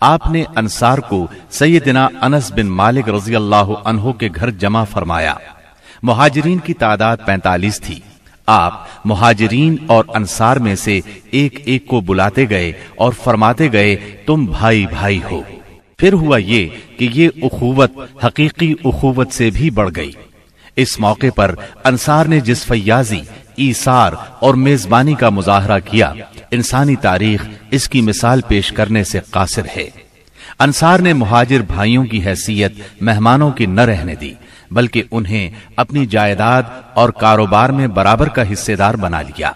آپ نے انصار کو سیدنا انس بن مالک رضی اللہ عنہ کے گھر جمع فرمایا۔ مہاجرین کی تعداد 45 تھی۔ آپ مہاجرین اور انصار میں سے ایک ایک کو بلاتے گئے اور فرماتے گئے تم بھائی بھائی ہو۔ پھر ہوا یہ کہ یہ اخوت حقیقی اخوت سے بھی بڑھ گئی۔ اس موقع پر انصار نے جس فیاضی، ایثار اور میزبانی کا مظاہرہ کیا، انسانی تاریخ اس کی مثال پیش کرنے سے قاصر ہے۔ انصار نے مہاجر بھائیوں کی حیثیت مہمانوں کی نہ رہنے دی، بلکہ انہیں اپنی جائیداد اور کاروبار میں برابر کا حصے دار بنا لیا۔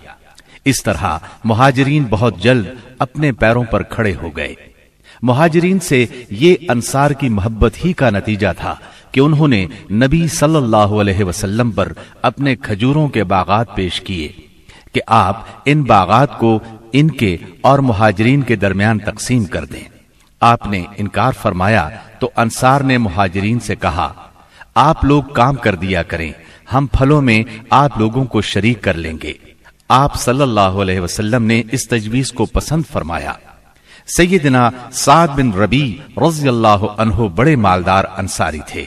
اس طرح مہاجرین بہت جلد اپنے پیروں پر کھڑے ہو گئے۔ مہاجرین سے یہ انصار کی محبت ہی کا نتیجہ تھا کہ انہوں نے نبی صلی اللہ علیہ وسلم پر اپنے کھجوروں کے باغات پیش کیے کہ آپ ان باغات کو ان کے اور مہاجرین کے درمیان تقسیم کر دیں۔ آپ نے انکار فرمایا تو انصار نے مہاجرین سے کہا آپ لوگ کام کر دیا کریں، ہم پھلوں میں آپ لوگوں کو شریک کر لیں گے۔ آپ صلی اللہ علیہ وسلم نے اس تجویز کو پسند فرمایا۔ سیدنا سعد بن ربیع رضی اللہ عنہ بڑے مالدار انصاری تھے۔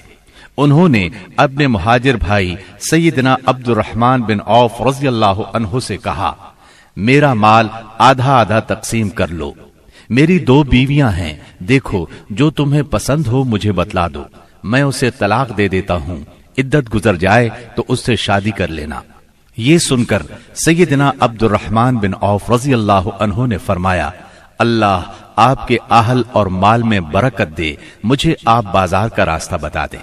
انہوں نے اپنے مہاجر بھائی سیدنا عبد الرحمن بن عوف رضی اللہ عنہ سے کہا میرا مال آدھا آدھا تقسیم کر لو، میری 2 بیویاں ہیں، دیکھو جو تمہیں پسند ہو مجھے بتلا دو، میں اسے طلاق دے دیتا ہوں، عدت گزر جائے تو اس سے شادی کر لینا۔ یہ سن کر سیدنا عبد الرحمن بن عوف رضی اللہ عنہ نے فرمایا اللہ آپ کے اہل اور مال میں برکت دے، مجھے آپ بازار کا راستہ بتا دیں۔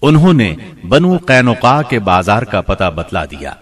انہوں نے بنو قینقاع کے بازار کا پتہ بتلا دیا۔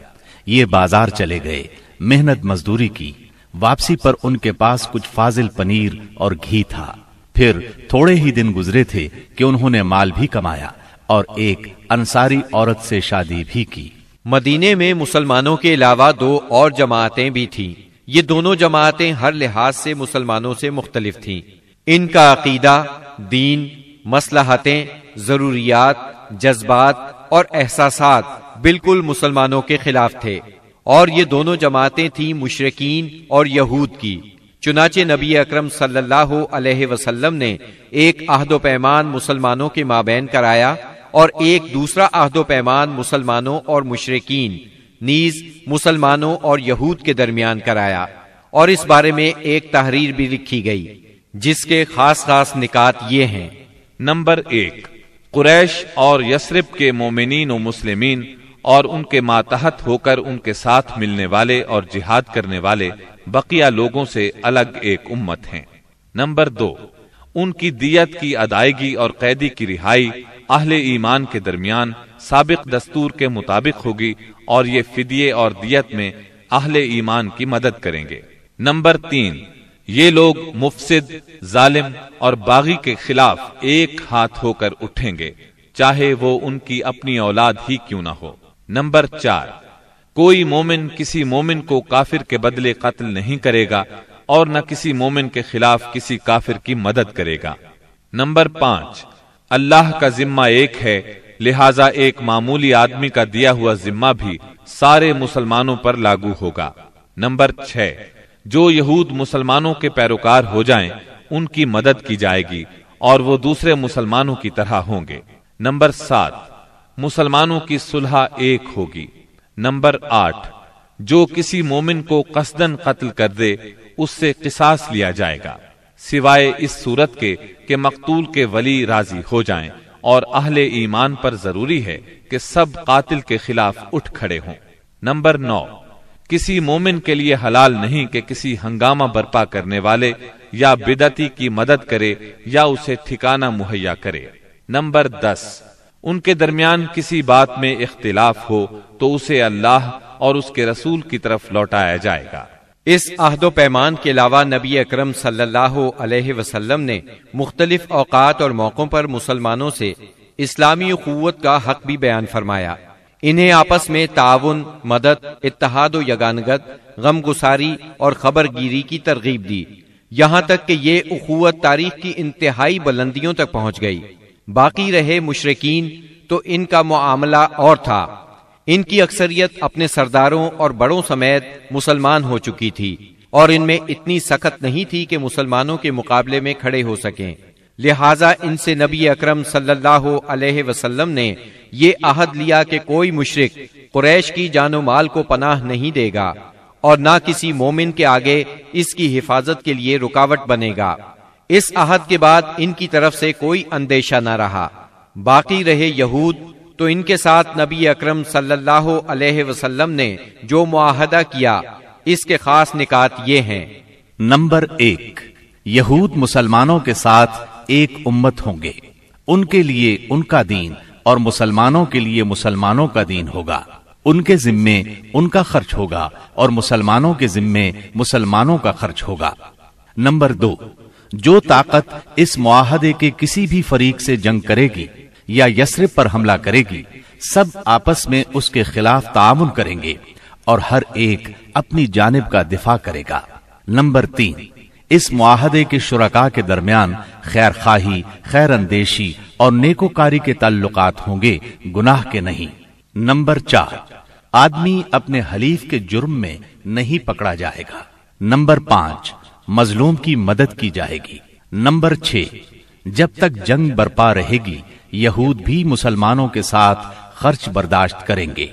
یہ بازار چلے گئے، محنت مزدوری کی، واپسی پر ان کے پاس کچھ فاضل پنیر اور گھی تھا۔ پھر تھوڑے ہی دن گزرے تھے کہ انہوں نے مال بھی کمایا اور ایک انصاری عورت سے شادی بھی کی۔ مدینے میں مسلمانوں کے علاوہ 2 اور جماعتیں بھی تھیں۔ یہ دونوں جماعتیں ہر لحاظ سے مسلمانوں سے مختلف تھیں۔ ان کا عقیدہ، دین، مصلحتیں، ضروریات، جذبات اور احساسات بالکل مسلمانوں کے خلاف تھے، اور یہ دونوں جماعتیں تھیں مشرکین اور یہود کی۔ چنانچہ نبی اکرم صلی اللہ علیہ وسلم نے ایک عہد و پیمان مسلمانوں کے مابین کرایا اور ایک دوسرا عہد و پیمان مسلمانوں اور مشرکین نیز مسلمانوں اور یہود کے درمیان کرایا، اور اس بارے میں ایک تحریر بھی لکھی گئی جس کے خاص خاص نکات یہ ہیں۔ نمبر 1، قریش اور یثرب کے مومنین و مسلمین اور ان کے ماتحت ہو کر ان کے ساتھ ملنے والے اور جہاد کرنے والے بقیہ لوگوں سے الگ ایک امت ہیں۔ نمبر 2، ان کی دیت کی ادائیگی اور قیدی کی رہائی اہل ایمان کے درمیان سابق دستور کے مطابق ہوگی، اور یہ فدیے اور دیت میں اہل ایمان کی مدد کریں گے۔ نمبر 3، یہ لوگ مفسد، ظالم اور باغی کے خلاف ایک ہاتھ ہو کر اٹھیں گے، چاہے وہ ان کی اپنی اولاد ہی کیوں نہ ہو۔ نمبر 4، کوئی مومن کسی مومن کو کافر کے بدلے قتل نہیں کرے گا اور نہ کسی مومن کے خلاف کسی کافر کی مدد کرے گا۔ نمبر 5، اللہ کا ذمہ ایک ہے، لہذا ایک معمولی آدمی کا دیا ہوا ذمہ بھی سارے مسلمانوں پر لاگو ہوگا۔ نمبر 6، جو یہود مسلمانوں کے پیروکار ہو جائیں ان کی مدد کی جائے گی اور وہ دوسرے مسلمانوں کی طرح ہوں گے۔ نمبر 7، مسلمانوں کی صلح ایک ہوگی۔ نمبر 8، جو کسی مومن کو قصدن قتل کر دے اس سے قصاص لیا جائے گا، سوائے اس صورت کے کہ مقتول کے ولی راضی ہو جائیں، اور اہل ایمان پر ضروری ہے کہ سب قاتل کے خلاف اٹھ کھڑے ہوں۔ نمبر 9، کسی مومن کے لیے حلال نہیں کہ کسی ہنگامہ برپا کرنے والے یا بدعتی کی مدد کرے یا اسے ٹھکانہ مہیا کرے۔ نمبر 10، ان کے درمیان کسی بات میں اختلاف ہو تو اسے اللہ اور اس کے رسول کی طرف لوٹایا جائے گا۔ اس عہد و پیمان کے علاوہ نبی اکرم صلی اللہ علیہ وسلم نے مختلف اوقات اور موقعوں پر مسلمانوں سے اسلامی اخوت کا حق بھی بیان فرمایا۔ انہیں آپس میں تعاون، مدد، اتحاد و یگانگت، غم گساری اور خبر گیری کی ترغیب دی، یہاں تک کہ یہ اخوت تاریخ کی انتہائی بلندیوں تک پہنچ گئی۔ باقی رہے مشرکین تو ان کا معاملہ اور تھا۔ ان کی اکثریت اپنے سرداروں اور بڑوں سمیت مسلمان ہو چکی تھی، اور ان میں اتنی سخت نہیں تھی کہ مسلمانوں کے مقابلے میں کھڑے ہو سکیں، لہٰذا ان سے نبی اکرم صلی اللہ علیہ وسلم نے یہ عہد لیا کہ کوئی مشرک قریش کی جان و مال کو پناہ نہیں دے گا اور نہ کسی مومن کے آگے اس کی حفاظت کے لیے رکاوٹ بنے گا۔ اس عہد کے بعد ان کی طرف سے کوئی اندیشہ نہ رہا۔ باقی رہے یہود، تو ان کے ساتھ نبی اکرم صلی اللہ علیہ وسلم نے جو معاہدہ کیا اس کے خاص نکات یہ ہیں۔ نمبر 1، یہود مسلمانوں کے ساتھ ایک امت ہوں گے، ان کے لیے ان کا دین اور مسلمانوں کے لیے مسلمانوں کا دین ہوگا، ان کے ذمے ان کا خرچ ہوگا اور مسلمانوں کے ذمے مسلمانوں کا خرچ ہوگا۔ نمبر 2، جو طاقت اس معاہدے کے کسی بھی فریق سے جنگ کرے گی یا یثرب پر حملہ کرے گی، سب آپس میں اس کے خلاف تعاون کریں گے اور ہر ایک اپنی جانب کا دفاع کرے گا۔ نمبر 3، اس معاہدے کے شرکاء کے درمیان خیر خواہی، خیر اندیشی اور نیکوکاری کے تعلقات ہوں گے، گناہ کے نہیں۔ نمبر 4، آدمی اپنے حلیف کے جرم میں نہیں پکڑا جائے گا۔ نمبر 5، مظلوم کی مدد کی جائے گی۔ نمبر 6، جب تک جنگ برپا رہے گی یہود بھی مسلمانوں کے ساتھ خرچ برداشت کریں گے۔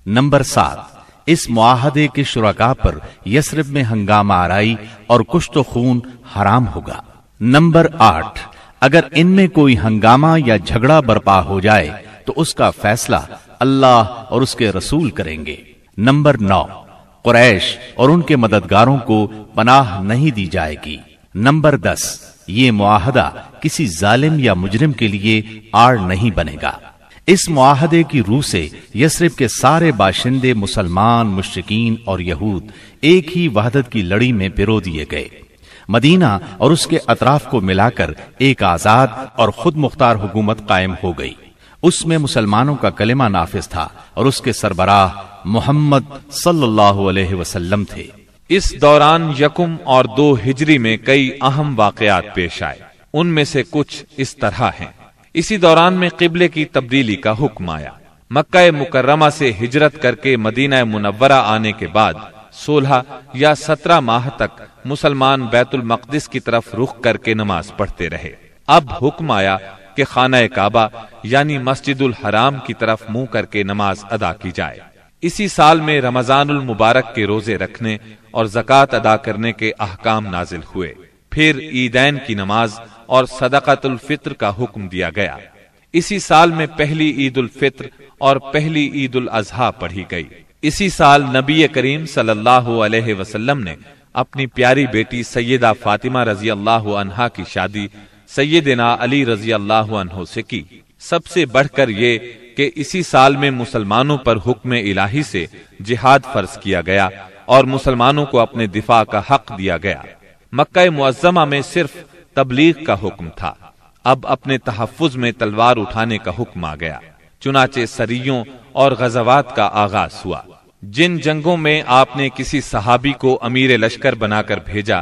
نمبر 7، اس معاہدے کے شرکاء پر یثرب میں ہنگامہ آرائی اور کشت و خون حرام ہوگا۔ نمبر 8، اگر ان میں کوئی ہنگامہ یا جھگڑا برپا ہو جائے تو اس کا فیصلہ اللہ اور اس کے رسول کریں گے۔ نمبر 9، قریش اور ان کے مددگاروں کو پناہ نہیں دی جائے گی۔ نمبر 10، یہ معاہدہ کسی ظالم یا مجرم کے لیے آڑ نہیں بنے گا۔ اس معاہدے کی روح سے یثرب کے سارے باشندے مسلمان، مشرکین اور یہود ایک ہی وحدت کی لڑی میں پیرو دیے گئے۔ مدینہ اور اس کے اطراف کو ملا کر ایک آزاد اور خود مختار حکومت قائم ہو گئی۔ اس میں مسلمانوں کا کلمہ نافذ تھا اور اس کے سربراہ محمد صلی اللہ علیہ وسلم تھے۔ اس دوران 1 اور 2 ہجری میں کئی اہم واقعات پیش آئے، ان میں سے کچھ اس طرح ہیں۔ اسی دوران میں قبلے کی تبدیلی کا حکم آیا۔ مکہ مکرمہ سے ہجرت کر کے مدینہ منورہ آنے کے بعد 16 یا 17 ماہ تک مسلمان بیت المقدس کی طرف رخ کر کے نماز پڑھتے رہے۔ اب حکم آیا کہ خانہ کعبہ یعنی مسجد الحرام کی طرف منہ کر کے نماز ادا کی جائے۔ اسی سال میں رمضان المبارک کے روزے رکھنے اور زکوٰۃ ادا کرنے کے احکام نازل ہوئے۔ پھر عیدین کی نماز اور صدقۃ الفطر کا حکم دیا گیا۔ اسی سال میں پہلی عید الفطر اور پہلی عید الاضحیٰ پڑھی گئی۔ اسی سال نبی کریم صلی اللہ علیہ وسلم نے اپنی پیاری بیٹی سیدہ فاطمہ رضی اللہ عنہا کی شادی سیدنا علی رضی اللہ عنہ سے کی۔ سب سے بڑھ کر یہ کہ اسی سال میں مسلمانوں پر حکم الہی سے جہاد فرض کیا گیا اور مسلمانوں کو اپنے دفاع کا حق دیا گیا۔ مکہ معظمہ میں صرف تبلیغ کا حکم تھا، اب اپنے تحفظ میں تلوار اٹھانے کا حکم آ گیا۔ چنانچہ سریوں اور غزوات کا آغاز ہوا۔ جن جنگوں میں آپ نے کسی صحابی کو امیر لشکر بنا کر بھیجا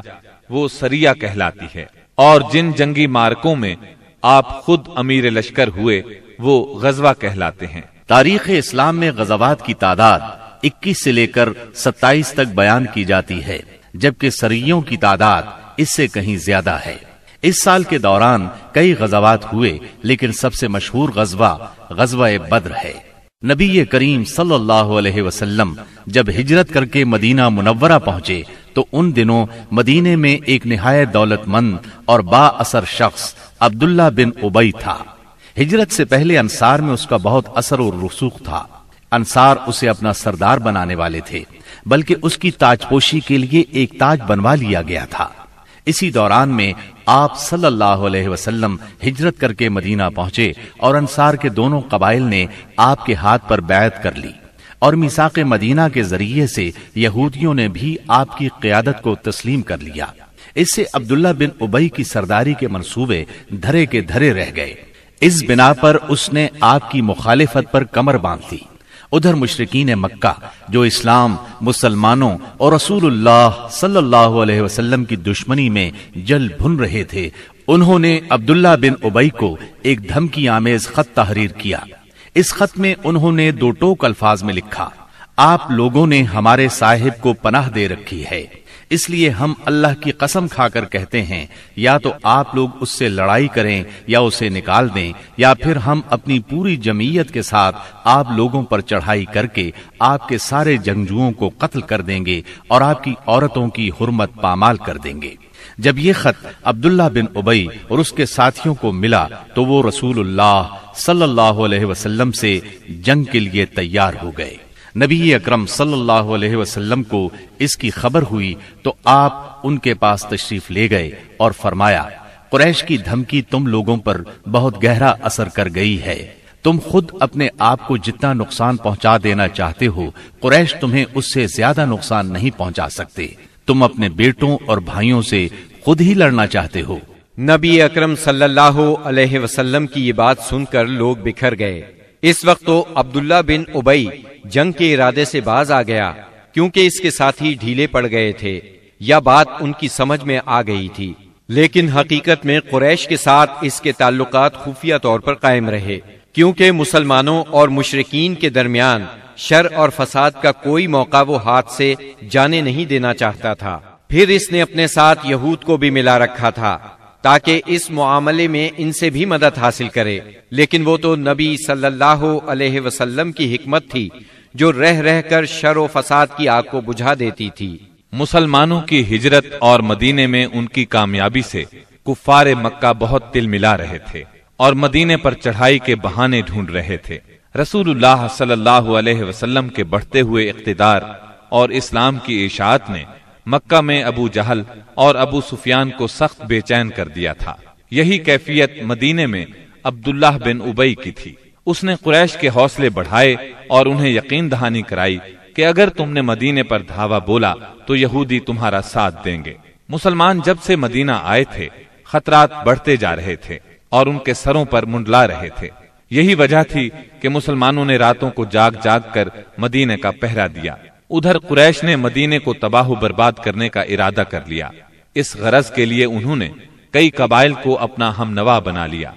وہ سریہ کہلاتی ہے، اور جن جنگی مارکوں میں آپ خود امیر لشکر ہوئے وہ غزوہ کہلاتے ہیں۔ تاریخ اسلام میں غزوات کی تعداد 21 سے لے کر 27 تک بیان کی جاتی ہے، جبکہ سریوں کی تعداد اس سے کہیں زیادہ ہے۔ اس سال کے دوران کئی غزوات ہوئے، لیکن سب سے مشہور غزوہ بدر ہے۔ نبی کریم صلی اللہ علیہ وسلم جب ہجرت کر کے مدینہ منورہ پہنچے تو ان دنوں مدینے میں ایک نہایت دولت مند اور با اثر شخص عبداللہ بن ابی تھا۔ ہجرت سے پہلے انصار میں اس کا بہت اثر و رسوخ تھا۔ انصار اسے اپنا سردار بنانے والے تھے، بلکہ اس کی تاج پوشی کے لیے ایک تاج بنوا لیا گیا تھا۔ اسی دوران میں آپ صلی اللہ علیہ وسلم ہجرت کر کے مدینہ پہنچے اور انصار کے دونوں قبائل نے آپ کے ہاتھ پر بیعت کر لی، اور میثاق مدینہ کے ذریعے سے یہودیوں نے بھی آپ کی قیادت کو تسلیم کر لیا۔ اس سے عبداللہ بن ابی کی سرداری کے منصوبے دھرے کے دھرے رہ گئے۔ اس بنا پر اس نے آپ کی مخالفت پر کمر باندھ لی۔ ادھر مشرکین مکہ جو اسلام، مسلمانوں اور رسول اللہ صلی اللہ علیہ وسلم کی دشمنی میں جل بھن رہے تھے، انہوں نے عبداللہ بن ابی کو ایک دھمکی آمیز خط تحریر کیا۔ اس خط میں انہوں نے 2 ٹوک الفاظ میں لکھا: آپ لوگوں نے ہمارے صاحب کو پناہ دے رکھی ہے، اس لیے ہم اللہ کی قسم کھا کر کہتے ہیں یا تو آپ لوگ اس سے لڑائی کریں یا اسے نکال دیں، یا پھر ہم اپنی پوری جمعیت کے ساتھ آپ لوگوں پر چڑھائی کر کے آپ کے سارے جنگجوؤں کو قتل کر دیں گے اور آپ کی عورتوں کی حرمت پامال کر دیں گے۔ جب یہ خط عبداللہ بن ابی اور اس کے ساتھیوں کو ملا تو وہ رسول اللہ صلی اللہ علیہ وسلم سے جنگ کے لیے تیار ہو گئے۔ نبی اکرم صلی اللہ علیہ وسلم کو اس کی خبر ہوئی تو آپ ان کے پاس تشریف لے گئے اور فرمایا، قریش کی دھمکی تم لوگوں پر بہت گہرا اثر کر گئی ہے۔ تم خود اپنے آپ کو جتنا نقصان پہنچا دینا چاہتے ہو، قریش تمہیں اس سے زیادہ نقصان نہیں پہنچا سکتے۔ تم اپنے بیٹوں اور بھائیوں سے خود ہی لڑنا چاہتے ہو۔ نبی اکرم صلی اللہ علیہ وسلم کی یہ بات سن کر لوگ بکھر گئے۔ اس وقت تو عبداللہ بن ابی جنگ کے ارادے سے باز آ گیا، کیونکہ اس کے ساتھی ڈھیلے پڑ گئے تھے یا بات ان کی سمجھ میں آ گئی تھی، لیکن حقیقت میں قریش کے ساتھ اس کے تعلقات خفیہ طور پر قائم رہے، کیونکہ مسلمانوں اور مشرکین کے درمیان شر اور فساد کا کوئی موقع وہ ہاتھ سے جانے نہیں دینا چاہتا تھا۔ پھر اس نے اپنے ساتھ یہود کو بھی ملا رکھا تھا تاکہ اس معاملے میں ان سے بھی مدد حاصل کرے، لیکن وہ تو نبی صلی اللہ علیہ وسلم کی حکمت تھی جو رہ رہ کر شر و فساد کی آگ کو بجھا دیتی تھی۔ مسلمانوں کی ہجرت اور مدینے میں ان کی کامیابی سے کفار مکہ بہت تل ملا رہے تھے اور مدینے پر چڑھائی کے بہانے ڈھونڈ رہے تھے۔ رسول اللہ صلی اللہ علیہ وسلم کے بڑھتے ہوئے اقتدار اور اسلام کی اشاعت نے مکہ میں ابو جہل اور ابو سفیان کو سخت بے چین کر دیا تھا۔ یہی کیفیت مدینے میں عبداللہ بن ابی کی تھی۔ اس نے قریش کے حوصلے بڑھائے اور انہیں یقین دہانی کرائی کہ اگر تم نے مدینے پر دھاوا بولا تو یہودی تمہارا ساتھ دیں گے۔ مسلمان جب سے مدینہ آئے تھے خطرات بڑھتے جا رہے تھے اور ان کے سروں پر منڈلا رہے تھے۔ یہی وجہ تھی کہ مسلمانوں نے راتوں کو جاگ جاگ کر مدینے کا پہرا دیا۔ ادھر قریش نے مدینے کو تباہ و برباد کرنے کا ارادہ کر لیا۔ اس غرض کے لیے انہوں نے کئی قبائل کو اپنا ہم نوا بنا لیا۔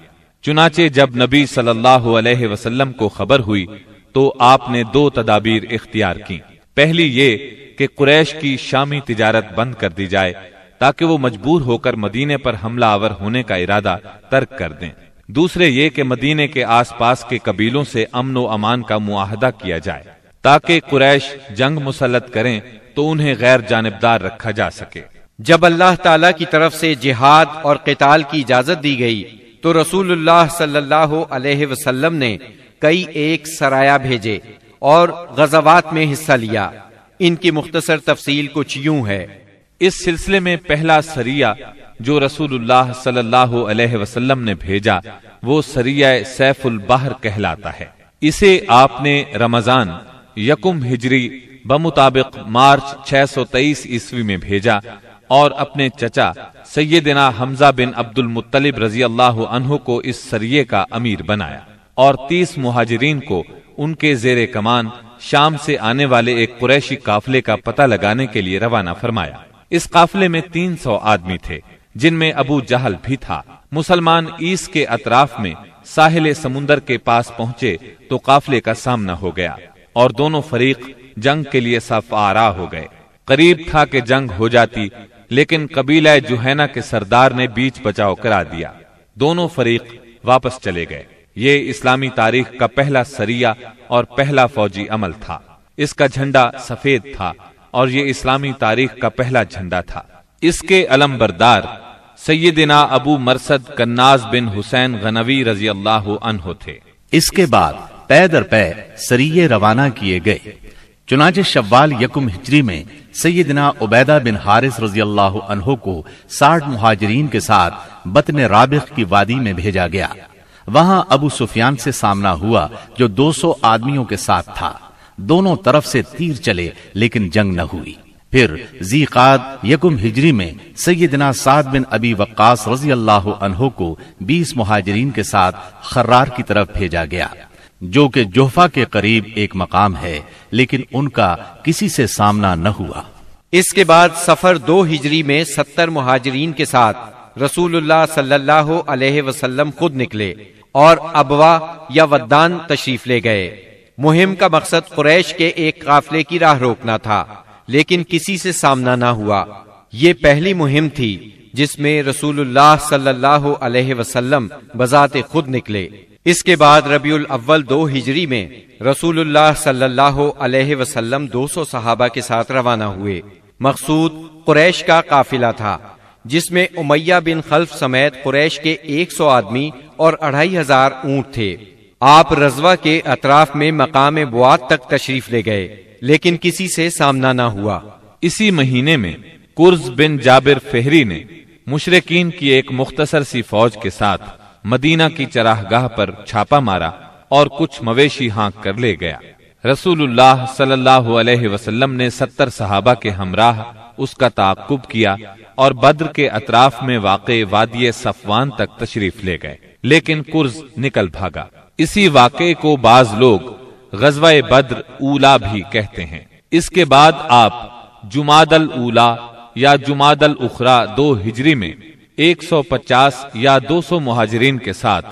چنانچہ جب نبی صلی اللہ علیہ وسلم کو خبر ہوئی تو آپ نے دو تدابیر اختیار کی۔ پہلی یہ کہ قریش کی شامی تجارت بند کر دی جائے تاکہ وہ مجبور ہو کر مدینے پر حملہ آور ہونے کا ارادہ ترک کر دیں۔ دوسرے یہ کہ مدینے کے آس پاس کے قبیلوں سے امن و امان کا معاہدہ کیا جائے تاکہ قریش جنگ مسلط کریں تو انہیں غیر جانبدار رکھا جا سکے۔ جب اللہ تعالی کی طرف سے جہاد اور قتال کی اجازت دی گئی تو رسول اللہ صلی اللہ علیہ وسلم نے کئی ایک سرایہ بھیجے اور غزوات میں حصہ لیا۔ ان کی مختصر تفصیل کچھ یوں ہے۔ اس سلسلے میں پہلا سریہ جو رسول اللہ صلی اللہ علیہ وسلم نے بھیجا وہ سریہ سیف البحر کہلاتا ہے۔ اسے آپ نے رمضان یکم ہجری بمطابق مارچ 623 عیسوی میں بھیجا اور اپنے چچا سیدنا حمزہ بن عبد المطلب رضی اللہ عنہ کو اس سریے کا امیر بنایا اور 30 مہاجرین کو ان کے زیر کمان شام سے آنے والے ایک قریشی قافلے کا پتہ لگانے کے لیے روانہ فرمایا۔ اس قافلے میں 300 آدمی تھے جن میں ابو جہل بھی تھا۔ مسلمان عیس کے اطراف میں ساحل سمندر کے پاس پہنچے تو قافلے کا سامنا ہو گیا اور دونوں فریق جنگ کے لیے صف آرا ہو گئے۔ قریب تھا کہ جنگ ہو جاتی لیکن قبیلہ جوہینا کے سردار نے بیچ بچاؤ کرا دیا۔ دونوں فریق واپس چلے گئے۔ یہ اسلامی تاریخ کا پہلا سریہ اور پہلا فوجی عمل تھا۔ اس کا جھنڈا سفید تھا اور یہ اسلامی تاریخ کا پہلا جھنڈا تھا۔ اس کے علم بردار سیدنا ابو مرصد کناز بن حسین غنوی رضی اللہ عنہ تھے۔ اس کے بعد پے در پے سریے روانہ کیے گئے۔ چنانچہ شوال یکم ہجری میں سیدنا عبیدہ بن حارث رضی اللہ عنہ کو 60 مہاجرین کے ساتھ بطن رابغ کی وادی میں بھیجا گیا۔ وہاں ابو سفیان سے سامنا ہوا جو 200 آدمیوں کے ساتھ تھا۔ دونوں طرف سے تیر چلے لیکن جنگ نہ ہوئی۔ پھر ذی قعد یکم ہجری میں سیدنا سعد بن ابی وقاص رضی اللہ عنہ کو 20 مہاجرین کے ساتھ خرار کی طرف بھیجا گیا جو کہ جوفا کے قریب ایک مقام ہے، لیکن ان کا کسی سے سامنا نہ ہوا۔ اس کے بعد سفر 2 ہجری میں 70 مہاجرین کے ساتھ رسول اللہ صلی اللہ علیہ وسلم خود نکلے اور ابوا یا ودان تشریف لے گئے۔ مہم کا مقصد قریش کے ایک قافلے کی راہ روکنا تھا لیکن کسی سے سامنا نہ ہوا۔ یہ پہلی مہم تھی جس میں رسول اللہ صلی اللہ علیہ وسلم بذات خود نکلے۔ اس کے بعد ربیع الاول 2 ہجری میں رسول اللہ صلی اللہ علیہ وسلم 200 صحابہ کے ساتھ روانہ ہوئے۔ مقصود قریش کا قافلہ تھا، جس میں امیہ بن خلف سمیت قریش کے 100 آدمی اور 2500 اونٹ تھے۔ آپ رضوہ کے اطراف میں مقام بوات تک تشریف لے گئے، لیکن کسی سے سامنا نہ ہوا۔ اسی مہینے میں کرز بن جابر فہری نے مشرکین کی ایک مختصر سی فوج کے ساتھ مدینہ کی چراگاہ پر چھاپا مارا اور کچھ مویشی ہانک کر لے گیا۔ رسول اللہ صلی اللہ علیہ وسلم نے 70 صحابہ کے ہمراہ اس کا تعاقب کیا اور بدر کے اطراف میں واقع وادی صفوان تک تشریف لے گئے، لیکن کرز نکل بھاگا۔ اسی واقعے کو بعض لوگ غزوہ بدر اولا بھی کہتے ہیں۔ اس کے بعد آپ جمادی الاولا یا جمادی الاخری 2 ہجری میں 150 یا 200 مہاجرین کے ساتھ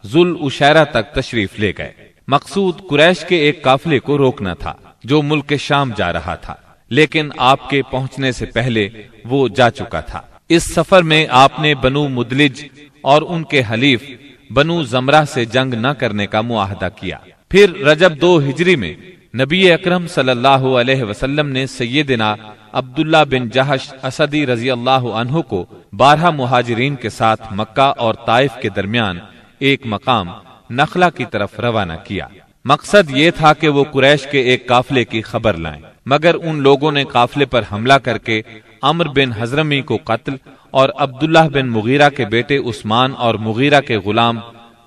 ذوالعشیرہ تک تشریف لے گئے۔ مقصود قریش کے ایک قافلے کو روکنا تھا جو ملک شام جا رہا تھا، لیکن آپ کے پہنچنے سے پہلے وہ جا چکا تھا۔ اس سفر میں آپ نے بنو مدلج اور ان کے حلیف بنو زمرہ سے جنگ نہ کرنے کا معاہدہ کیا۔ پھر رجب 2 ہجری میں نبی اکرم صلی اللہ علیہ وسلم نے سیدنا عبداللہ بن جہش اسدی رضی اللہ عنہ کو 12 مہاجرین کے ساتھ مکہ اور طائف کے درمیان ایک مقام نخلہ کی طرف روانہ کیا۔ مقصد یہ تھا کہ وہ قریش کے ایک قافلے کی خبر لائیں، مگر ان لوگوں نے قافلے پر حملہ کر کے عمر بن حضرمی کو قتل اور عبداللہ بن مغیرہ کے بیٹے عثمان اور مغیرہ کے غلام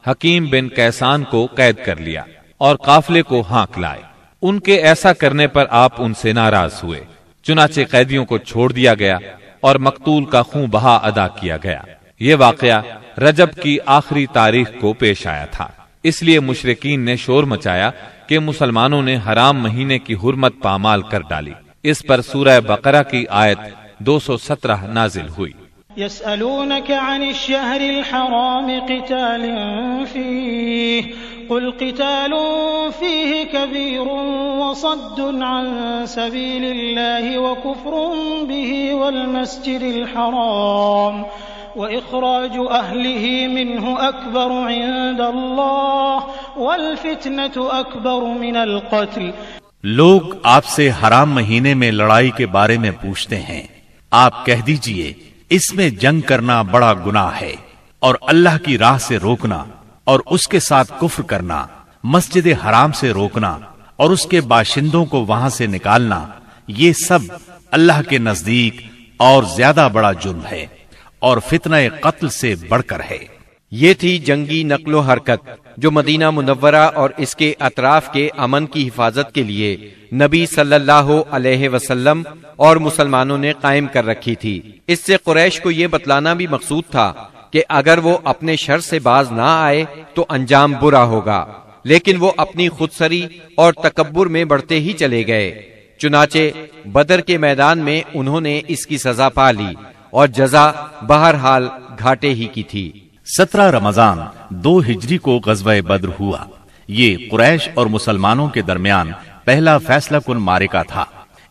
حکیم بن کیسان کو قید کر لیا اور قافلے کو ہانک لائے۔ ان کے ایسا کرنے پر آپ ان سے ناراض ہوئے، چنانچہ قیدیوں کو چھوڑ دیا گیا اور مقتول کا خون بہا ادا کیا گیا۔ یہ واقعہ رجب کی آخری تاریخ کو پیش آیا تھا، اس لیے مشرکین نے شور مچایا کہ مسلمانوں نے حرام مہینے کی حرمت پامال کر ڈالی۔ اس پر سورہ بقرہ کی آیت 217 نازل ہوئی۔ يسألونك عن الشهر الحرام قتال فيه قل قتال فيه كبير وصد عن سبيل الله وكفر به والمسجد الحرام وإخراج أهله منه أكبر عند الله والفتنة أكبر من القتل۔ لوگ آپ سے حرام مہینے میں لڑائی کے بارے میں پوچھتے ہیں، آپ کہہ دیجئے اس میں جنگ کرنا بڑا گناہ ہے، اور اللہ کی راہ سے روکنا اور اس کے ساتھ کفر کرنا، مسجد حرام سے روکنا اور اس کے باشندوں کو وہاں سے نکالنا، یہ سب اللہ کے نزدیک اور زیادہ بڑا جرم ہے اور فتنہ قتل سے بڑھ کر ہے۔ یہ تھی جنگی نقل و حرکت جو مدینہ منورہ اور اس کے اطراف کے امن کی حفاظت کے لیے نبی صلی اللہ علیہ وسلم اور مسلمانوں نے قائم کر رکھی تھی۔ اس سے قریش کو یہ بتلانا بھی مقصود تھا کہ اگر وہ اپنے شر سے باز نہ آئے تو انجام برا ہوگا، لیکن وہ اپنی خودسری اور تکبر میں بڑھتے ہی چلے گئے۔ چنانچہ بدر کے میدان میں انہوں نے اس کی سزا پا لی اور جزا بہرحال گھاٹے ہی کی تھی۔ 17 رمضان 2 ہجری کو غزوہ بدر ہوا۔ یہ قریش اور مسلمانوں کے درمیان پہلا فیصلہ کن معرکہ تھا۔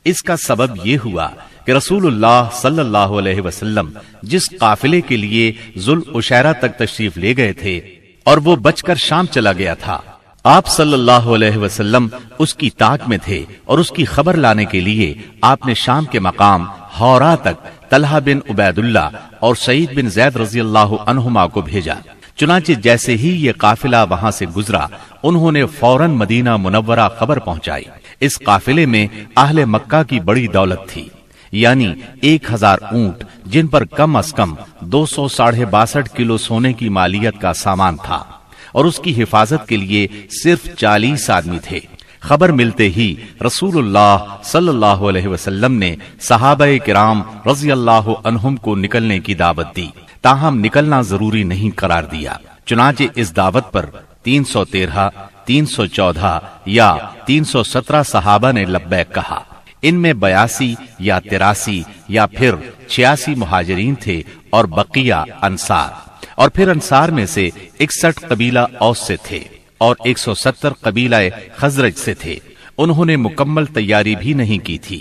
اس کا سبب یہ ہوا کہ رسول اللہ صلی اللہ علیہ وسلم جس قافلے کے لیے ذوالعشیرہ تک تشریف لے گئے تھے اور وہ بچ کر شام چلا گیا تھا، آپ صلی اللہ علیہ وسلم اس کی طاق میں تھے اور اس کی خبر لانے کے لیے آپ نے شام کے مقام ہورا تک طلحہ بن عبید اللہ اور سعید بن زید رضی اللہ عنہما کو بھیجا۔ چنانچہ جیسے ہی یہ قافلہ وہاں سے گزرا، انہوں نے فوراً مدینہ منورہ خبر پہنچائی۔ اس قافلے میں اہل مکہ کی بڑی دولت تھی، یعنی 1000 اونٹ جن پر کم از کم 262 کلو سونے کی مالیت کا سامان تھا، اور اس کی حفاظت کے لیے صرف 40 آدمی تھے۔ خبر ملتے ہی رسول اللہ صلی اللہ علیہ وسلم نے صحابہ کرام رضی اللہ عنہم کو نکلنے کی دعوت دی، تاہم نکلنا ضروری نہیں قرار دیا۔ چنانچہ اس دعوت پر 313، 314 یا 317 صحابہ نے لبیک کہا۔ ان میں 82 یا 83 یا پھر 86 مہاجرین تھے اور بقیہ انصار، اور پھر انصار میں سے 61 قبیلہ اوس سے تھے اور 170 قبیلہ خزرج سے تھے۔ انہوں نے مکمل تیاری بھی نہیں کی تھی۔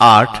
8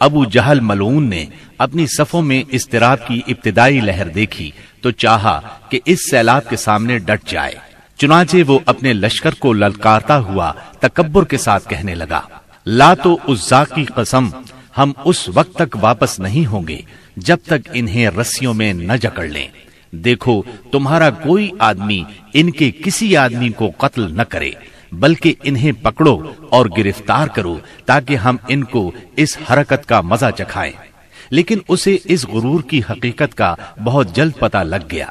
ابو جہل ملعون نے اپنی صفوں میں اضطراب کی ابتدائی لہر دیکھی تو چاہا کہ اس سیلاب کے سامنے ڈٹ جائے، چنانچہ وہ اپنے لشکر کو للکارتا ہوا تکبر کے ساتھ کہنے لگا، لات و عزا کی قسم، ہم اس وقت تک واپس نہیں ہوں گے جب تک انہیں رسیوں میں نہ جکڑ لیں۔ دیکھو تمہارا کوئی آدمی ان کے کسی آدمی کو قتل نہ کرے، بلکہ انہیں پکڑو اور گرفتار کرو تاکہ ہم ان کو اس حرکت کا مزہ چکھائیں۔ لیکن اسے اس غرور کی حقیقت کا بہت جلد پتہ لگ گیا،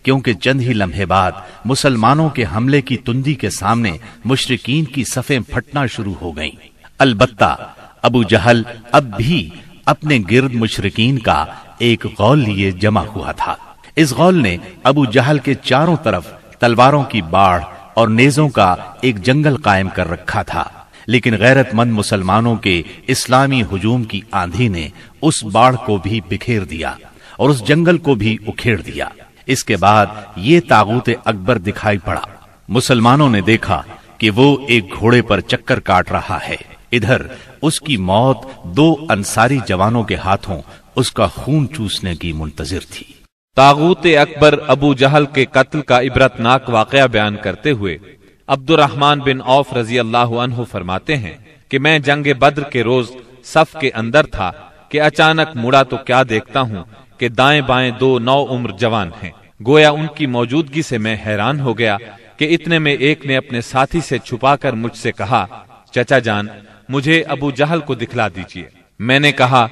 کیونکہ چند ہی لمحے بعد مسلمانوں کے حملے کی تندی کے سامنے مشرکین کی صفیں پھٹنا شروع ہو گئیں۔ البتہ ابو جہل اب بھی اپنے گرد مشرکین کا ایک غول لیے جمع ہوا تھا۔ اس غول نے ابو جہل کے چاروں طرف تلواروں کی باڑھ اور نیزوں کا ایک جنگل قائم کر رکھا تھا، لیکن غیرت مند مسلمانوں کے اسلامی ہجوم کی آندھی نے اس باڑھ کو بھی بکھیر دیا اور اس جنگل کو بھی اکھیڑ دیا۔ اس کے بعد یہ طاغوت اکبر دکھائی پڑا۔ مسلمانوں نے دیکھا کہ وہ ایک گھوڑے پر چکر کاٹ رہا ہے، ادھر اس کی موت 2 انصاری جوانوں کے ہاتھوں اس کا خون چوسنے کی منتظر تھی۔ طاغوت اکبر ابو جہل کے قتل کا عبرتناک واقعہ بیان کرتے ہوئے عبد الرحمن بن عوف رضی اللہ عنہ فرماتے ہیں کہ میں جنگ بدر کے روز صف کے اندر تھا کہ اچانک مڑا تو کیا دیکھتا ہوں کہ دائیں بائیں 2 نوعمر جوان ہیں۔ گویا ان کی موجودگی سے میں حیران ہو گیا کہ اتنے میں ایک نے اپنے ساتھی سے چھپا کر مجھ سے کہا، چچا جان مجھے ابو جہل کو دکھلا دیجیے۔ میں نے کہا،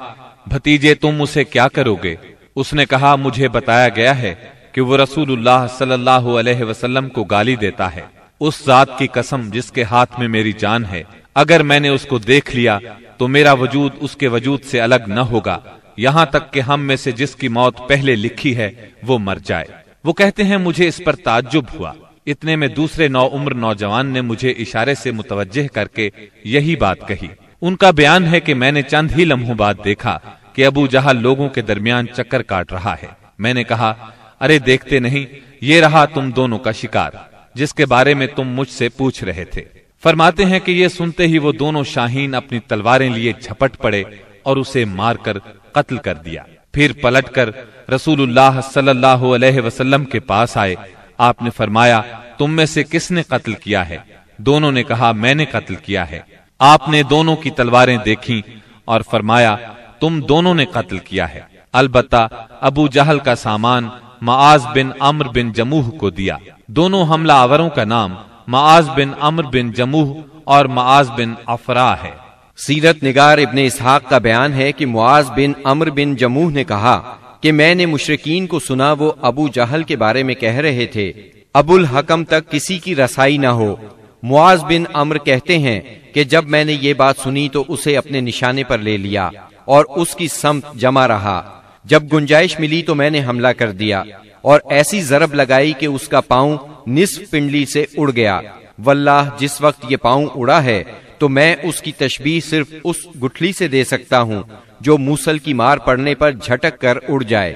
بھتیجے تم اسے کیا کرو گے؟ اس نے کہا، مجھے بتایا گیا ہے کہ وہ رسول اللہ صلی اللہ علیہ وسلم کو گالی دیتا ہے۔ اس ذات کی قسم جس کے ہاتھ میں میری جان ہے، اگر میں نے اس کو دیکھ لیا تو میرا وجود اس کے وجود سے الگ نہ ہوگا، یہاں تک کہ ہم میں سے جس کی موت پہلے لکھی ہے وہ مر جائے۔ وہ کہتے ہیں مجھے اس پر تعجب ہوا۔ اتنے میں دوسرے نوعمر نوجوان نے مجھے اشارے سے متوجہ کر کے یہی بات کہی۔ ان کا بیان ہے کہ میں نے چند ہی لمحوں بعد دیکھا کہ ابو جہل لوگوں کے درمیان چکر کاٹ رہا ہے۔ میں نے کہا، ارے دیکھتے نہیں، یہ رہا تم دونوں کا شکار جس کے بارے میں تم مجھ سے پوچھ رہے تھے۔ فرماتے ہیں کہ یہ سنتے ہی وہ دونوں شاہین اپنی تلواریں لیے جھپٹ پڑے اور اسے مار کر قتل کر دیا۔ پھر پلٹ کر رسول اللہ صلی اللہ علیہ وسلم کے پاس آئے۔ آپ نے فرمایا، تم میں سے کس نے قتل کیا ہے؟ دونوں نے کہا، میں نے قتل کیا ہے۔ آپ نے دونوں کی تلواریں دیکھیں اور فرمایا، تم دونوں نے قتل کیا ہے۔ البتہ ابو جہل کا سامان معاذ بن عمرو بن جموح کو دیا۔ دونوں حملہ آوروں کا نام معاذ بن عمرو بن جموح اور معاذ بن افرا ہے۔ سیرت نگار ابن اسحاق کا بیان ہے کہ معاذ بن عمرو بن جموح نے کہا کہ میں نے مشرکین کو سنا وہ ابو جہل کے بارے میں کہہ رہے تھے، ابو الحکم تک کسی کی رسائی نہ ہو۔ معاذ بن عمرو کہتے ہیں کہ جب میں نے یہ بات سنی تو اسے اپنے نشانے پر لے لیا اور اس کی سمت جمع رہا۔ جب گنجائش ملی تو میں نے حملہ کر دیا اور ایسی ضرب لگائی کہ اس کا پاؤں نصف پنڈلی سے اڑ گیا۔ واللہ جس وقت یہ پاؤں اڑا ہے تو میں اس کی تشبیہ صرف اس گٹھلی سے دے سکتا ہوں جو موصل کی مار پڑنے پر جھٹک کر اڑ جائے۔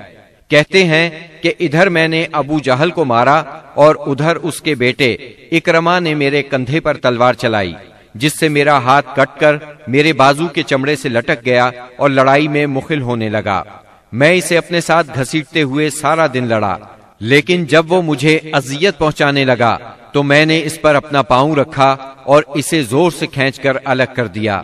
کہتے ہیں کہ ادھر میں نے ابو جہل کو مارا اور ادھر اس کے بیٹے اکرما نے میرے کندھے پر تلوار چلائی، جس سے میرا ہاتھ کٹ کر میرے بازو کے چمڑے سے لٹک گیا اور لڑائی میں مخل ہونے لگا۔ میں اسے اپنے ساتھ گھسیٹتے ہوئے سارا دن لڑا، لیکن جب وہ مجھے اذیت پہنچانے لگا تو میں نے اس پر اپنا پاؤں رکھا اور اسے زور سے کھینچ کر الگ کر دیا۔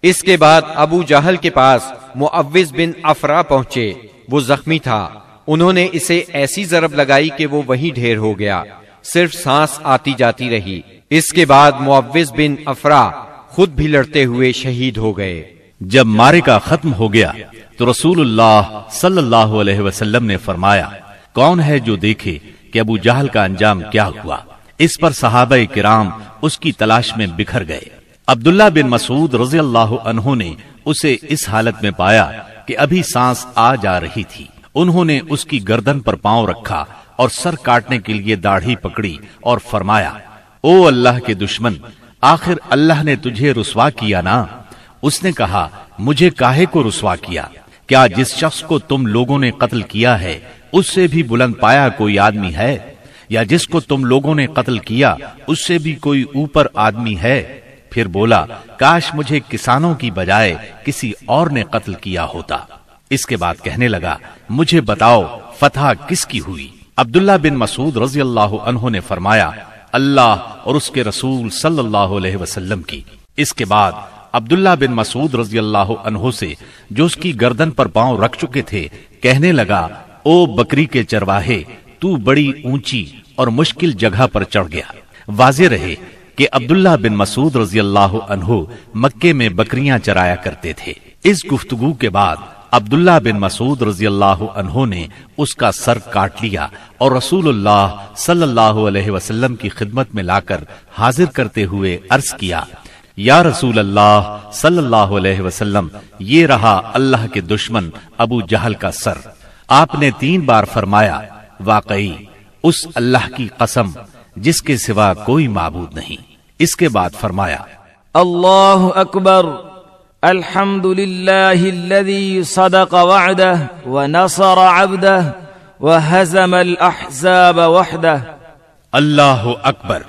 اس کے بعد ابو جہل کے پاس معوذ بن افرا پہنچے، وہ زخمی تھا۔ انہوں نے اسے ایسی ضرب لگائی کہ وہ وہیں ڈھیر ہو گیا، صرف سانس آتی جاتی رہی۔ اس کے بعد معوذ بن افرا خود بھی لڑتے ہوئے شہید ہو گئے۔ جب معرکہ ختم ہو گیا تو رسول اللہ صلی اللہ علیہ وسلم نے فرمایا، کون ہے جو دیکھے کہ ابو جہل کا انجام کیا ہوا؟ اس پر صحابہ کرام اس کی تلاش میں بکھر گئے۔ عبداللہ بن مسعود رضی اللہ عنہ نے اسے اس حالت میں پایا کہ ابھی سانس آ جا رہی تھی۔ انہوں نے اس کی گردن پر پاؤں رکھا اور سر کاٹنے کے لیے داڑھی پکڑی اور فرمایا، او اللہ کے دشمن، آخر اللہ نے تجھے رسوا کیا نا؟ اس نے کہا، مجھے کاہے کو رسوا کیا؟ کیا جس شخص کو تم لوگوں نے قتل کیا ہے اس سے بھی بلند پایا کوئی آدمی ہے؟ یا جس کو تم لوگوں نے قتل کیا اس سے بھی کوئی اوپر آدمی ہے؟ پھر بولا کاش مجھے کسانوں کی بجائے کسی اور نے قتل کیا ہوتا۔ اس کے بعد کہنے لگا مجھے بتاؤ فتح کس کی ہوئی؟ عبداللہ بن مسعود رضی اللہ عنہ نے فرمایا اللہ اور اس کے رسول صلی اللہ علیہ وسلم کی۔ اس کے بعد عبداللہ بن مسعود رضی اللہ عنہ سے جو اس کی گردن پر پاؤں رکھ چکے تھے کہنے لگا او بکری کے چرواہے، تو بڑی اونچی اور مشکل جگہ پر چڑھ گیا۔ واضح رہے کہ عبداللہ بن مسعود رضی اللہ عنہ مکے میں بکریاں چرایا کرتے تھے۔ اس گفتگو کے بعد عبداللہ بن مسعود رضی اللہ عنہ نے اس کا سر کاٹ لیا اور رسول اللہ صلی اللہ علیہ وسلم کی خدمت میں لا کر حاضر کرتے ہوئے عرض کیا یا رسول اللہ صلی اللہ علیہ وسلم، یہ رہا اللہ کے دشمن ابو جہل کا سر۔ آپ نے 3 بار فرمایا واقعی اس اللہ کی قسم جس کے سوا کوئی معبود نہیں۔ اس کے بعد فرمایا اللہ اکبر، الحمد للہ الذی صدق وعدہ ونصر عبدہ وہزم الاحزاب وحدہ۔ اللہ اکبر،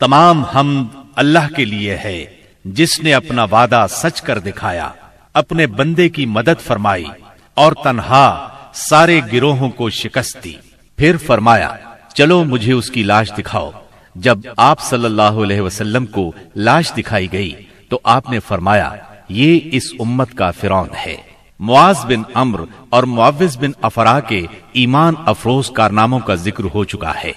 تمام حمد اللہ کے لیے ہے جس نے اپنا وعدہ سچ کر دکھایا، اپنے بندے کی مدد فرمائی اور تنہا سارے گروہوں کو شکست دی۔ پھر فرمایا چلو مجھے اس کی لاش دکھاؤ۔ جب آپ صلی اللہ علیہ وسلم کو لاش دکھائی گئی تو آپ نے فرمایا یہ اس امت کا فرعون ہے۔ معاذ بن عمرو اور معوذ بن افرا کے ایمان افروز کارناموں کا ذکر ہو چکا ہے۔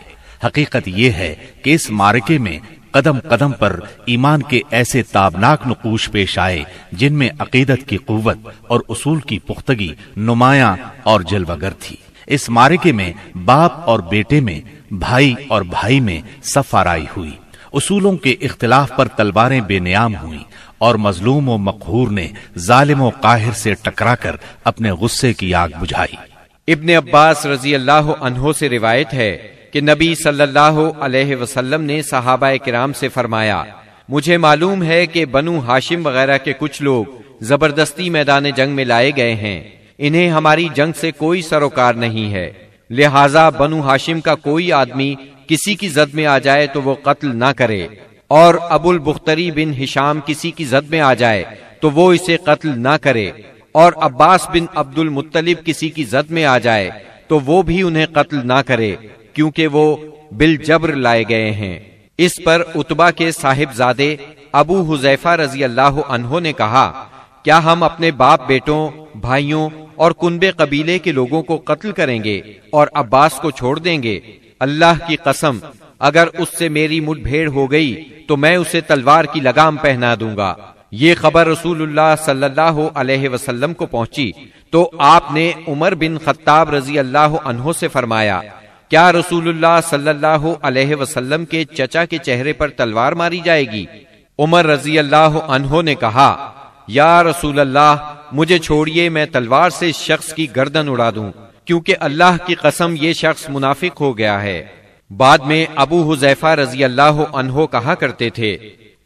حقیقت یہ ہے کہ اس معرکے میں قدم قدم پر ایمان کے ایسے تابناک نقوش پیش آئے جن میں عقیدت کی قوت اور اصول کی پختگی نمایاں اور جلوگر تھی۔ اس معرکے میں باپ اور بیٹے میں، بھائی اور بھائی میں صف آرائی ہوئی، اصولوں کے اختلاف پر تلواریں بے نیام ہوئیں اور مظلوم و مقہور نے ظالم و قاہر سے ٹکرا کر اپنے غصے کی آگ بجھائی۔ ابن عباس رضی اللہ عنہ سے روایت ہے کہ نبی صلی اللہ علیہ وسلم نے صحابہ کرام سے فرمایا مجھے معلوم ہے کہ بنو ہاشم وغیرہ کے کچھ لوگ زبردستی میدان جنگ میں لائے گئے ہیں، انہیں ہماری جنگ سے کوئی سروکار نہیں ہے، لہٰذا بنو ہاشم کا کوئی آدمی کسی کی زد میں آ جائے تو وہ قتل نہ کرے، اور ابو البختری بن ہشام کسی کی زد میں آ جائے تو وہ اسے قتل نہ کرے، اور عباس بن عبد المطلب کسی کی زد میں آ جائے تو وہ بھی انہیں قتل نہ کرے کیونکہ وہ بالجبر لائے گئے ہیں۔ اس پر عتبہ کے صاحبزادے ابو حذیفہ رضی اللہ عنہ نے کہا کیا ہم اپنے باپ بیٹوں، بھائیوں اور کنبے قبیلے کے لوگوں کو قتل کریں گے اور عباس کو چھوڑ دیں گے؟ اللہ کی قسم اگر اس سے میری مٹ بھیڑ ہو گئی تو میں اسے تلوار کی لگام پہنا دوں گا۔ یہ خبر رسول اللہ صلی اللہ علیہ وسلم کو پہنچی تو آپ نے عمر بن خطاب رضی اللہ عنہ سے فرمایا کیا رسول اللہ صلی اللہ علیہ وسلم کے چچا کے چہرے پر تلوار ماری جائے گی؟ عمر رضی اللہ عنہ نے کہا یا رسول اللہ مجھے چھوڑیے، میں تلوار سے اس شخص کی گردن اڑا دوں، کیونکہ اللہ کی قسم یہ شخص منافق ہو گیا ہے۔ بعد میں ابو حذیفہ رضی اللہ عنہ کہا کرتے تھے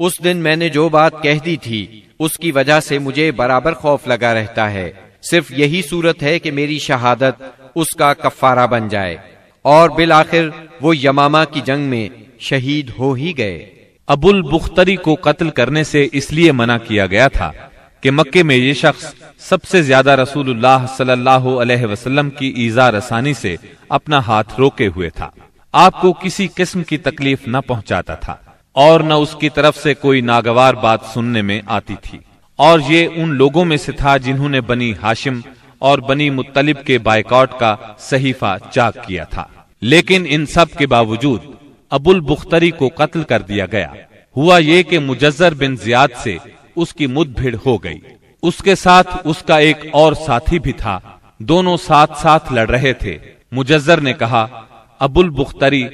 اس دن میں نے جو بات کہہ دی تھی اس کی وجہ سے مجھے برابر خوف لگا رہتا ہے، صرف یہی صورت ہے کہ میری شہادت اس کا کفارہ بن جائے، اور بالآخر وہ یمامہ کی جنگ میں شہید ہو ہی گئے۔ ابو البختری کو قتل کرنے سے اس لیے منع کیا گیا تھا کہ مکے میں یہ شخص سب سے زیادہ رسول اللہ صلی اللہ علیہ وسلم کی ایذا رسانی سے اپنا ہاتھ روکے ہوئے تھا، آپ کو کسی قسم کی تکلیف نہ پہنچاتا تھا اور نہ اس کی طرف سے کوئی ناگوار بات سننے میں آتی تھی، اور یہ ان لوگوں میں سے تھا جنہوں نے بنی ہاشم اور بنی مطلب کے بائیکاٹ کا صحیفہ چاک کیا تھا۔ لیکن ان سب کے باوجود ابو البختری کو قتل کر دیا گیا۔ ہوا یہ کہ مجزر بن زیاد سے اس کی مد بھیڑ ہو گئی، اس کے ساتھ اس کا ایک اور ساتھی بھی تھا، دونوں ساتھ ساتھ لڑ رہے تھے۔ مجزر نے کہا ابو البختری،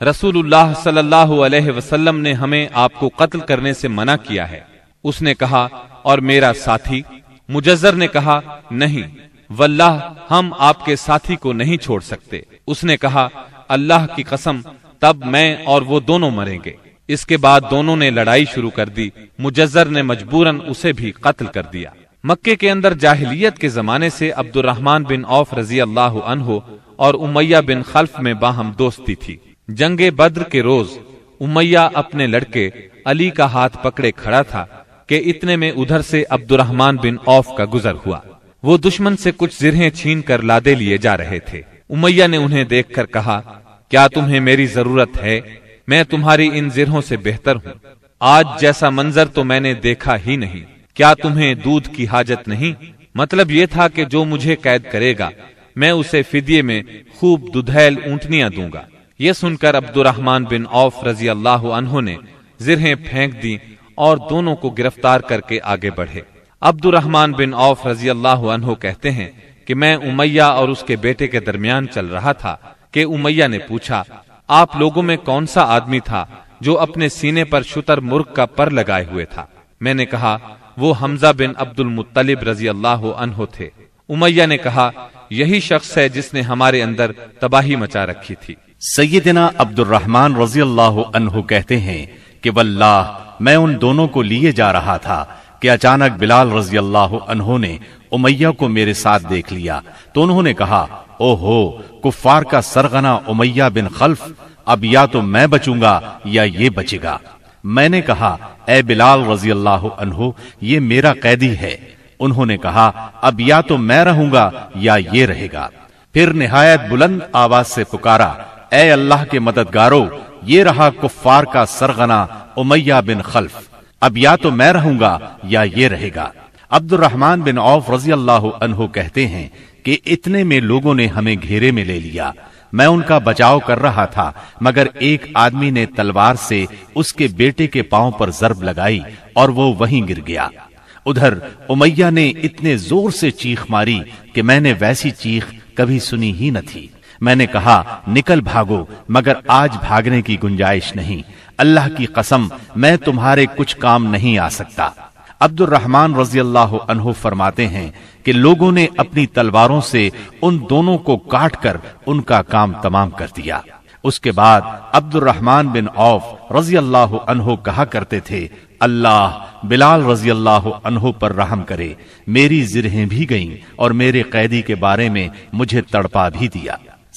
رسول اللہ صلی اللہ علیہ وسلم نے ہمیں آپ کو قتل کرنے سے منع کیا ہے۔ اس نے کہا اور میرا ساتھی؟ مجزر نے کہا نہیں واللہ ہم آپ کے ساتھی کو نہیں چھوڑ سکتے۔ اس نے کہا اللہ کی قسم تب میں اور وہ دونوں مریں گے۔ اس کے بعد دونوں نے لڑائی شروع کر دی، مجزر نے مجبوراً اسے بھی قتل کر دیا۔ مکے کے اندر جاہلیت کے زمانے سے عبد الرحمن بن عوف رضی اللہ عنہ اور امیہ بن خلف میں باہم دوستی تھی۔ جنگ بدر کے روز امیہ اپنے لڑکے علی کا ہاتھ پکڑے کھڑا تھا کہ اتنے میں ادھر سے عبد الرحمن بن عوف کا گزر ہوا۔ وہ دشمن سے کچھ زرہیں چھین کر لادے لیے جا رہے تھے۔ امیہ نے انہیں دیکھ کر کہا، کیا تمہیں میری ضرورت ہے؟ میں تمہاری ان زرہوں سے بہتر ہوں۔ آج جیسا منظر تو میں نے دیکھا ہی نہیں۔ کیا تمہیں دودھ کی حاجت نہیں؟ مطلب یہ تھا کہ جو مجھے قید کرے گا میں اسے فدیے میں خوب ددھیل اونٹنیاں دوں گا۔ یہ سن کر عبد الرحمن بن عوف رضی اللہ عنہ نے زرہیں پھینک دی اور دونوں کو گرفتار کر کے آگے بڑھے۔ عبد الرحمن بن عوف رضی اللہ عنہ کہتے ہیں کہ میں امیہ اور اس کے بیٹے کے درمیان چل رہا تھا کہ امیہ نے پوچھا، آپ لوگوں میں کون سا آدمی تھا جو اپنے سینے پر شتر مرغ کا پر لگائے ہوئے تھا؟ میں نے کہا، وہ حمزہ بن عبد المطلب رضی اللہ عنہ تھے۔ امیہ نے کہا، یہی شخص ہے جس نے ہمارے اندر تباہی مچا رکھی تھی۔ سیدنا عبد الرحمن رضی اللہ عنہ کہتے ہیں کہ واللہ میں ان دونوں کو لیے جا رہا تھا کہ اچانک بلال رضی اللہ عنہ نے امیہ کو میرے ساتھ دیکھ لیا تو انہوں نے کہا، او ہو کفار کا سرغنہ امیہ بن خلف، اب یا تو میں بچوں گا یا یہ بچے گا۔ میں نے کہا، اے بلال رضی اللہ عنہ، یہ میرا قیدی ہے۔ انہوں نے کہا، اب یا تو میں رہوں گا یا یہ رہے گا۔ پھر نہایت بلند آواز سے پکارا، اے اللہ کے مددگارو، یہ رہا کفار کا سرغنہ امیہ بن خلف، اب یا تو میں رہوں گا یا یہ رہے گا۔ عبد الرحمن بن عوف رضی اللہ عنہ کہتے ہیں کہ اتنے میں لوگوں نے ہمیں گھیرے میں لے لیا۔ میں ان کا بچاؤ کر رہا تھا مگر ایک آدمی نے تلوار سے اس کے بیٹے کے پاؤں پر ضرب لگائی اور وہ وہیں گر گیا۔ ادھر امیہ نے اتنے زور سے چیخ ماری کہ میں نے ویسی چیخ کبھی سنی ہی نہ تھی۔ میں نے کہا، نکل بھاگو، مگر آج بھاگنے کی گنجائش نہیں۔ اللہ کی قسم میں تمہارے کچھ کام نہیں آ سکتا۔ عبد الرحمن رضی اللہ عنہ فرماتے ہیں کہ لوگوں نے اپنی تلواروں سے ان دونوں کو کاٹ کر ان کا کام تمام کر دیا۔ اس کے بعد عبد الرحمن بن عوف رضی اللہ عنہ کہا کرتے تھے، اللہ بلال رضی اللہ عنہ پر رحم کرے، میری زرہیں بھی گئیں اور میرے قیدی کے بارے میں مجھے تڑپا بھی دیا۔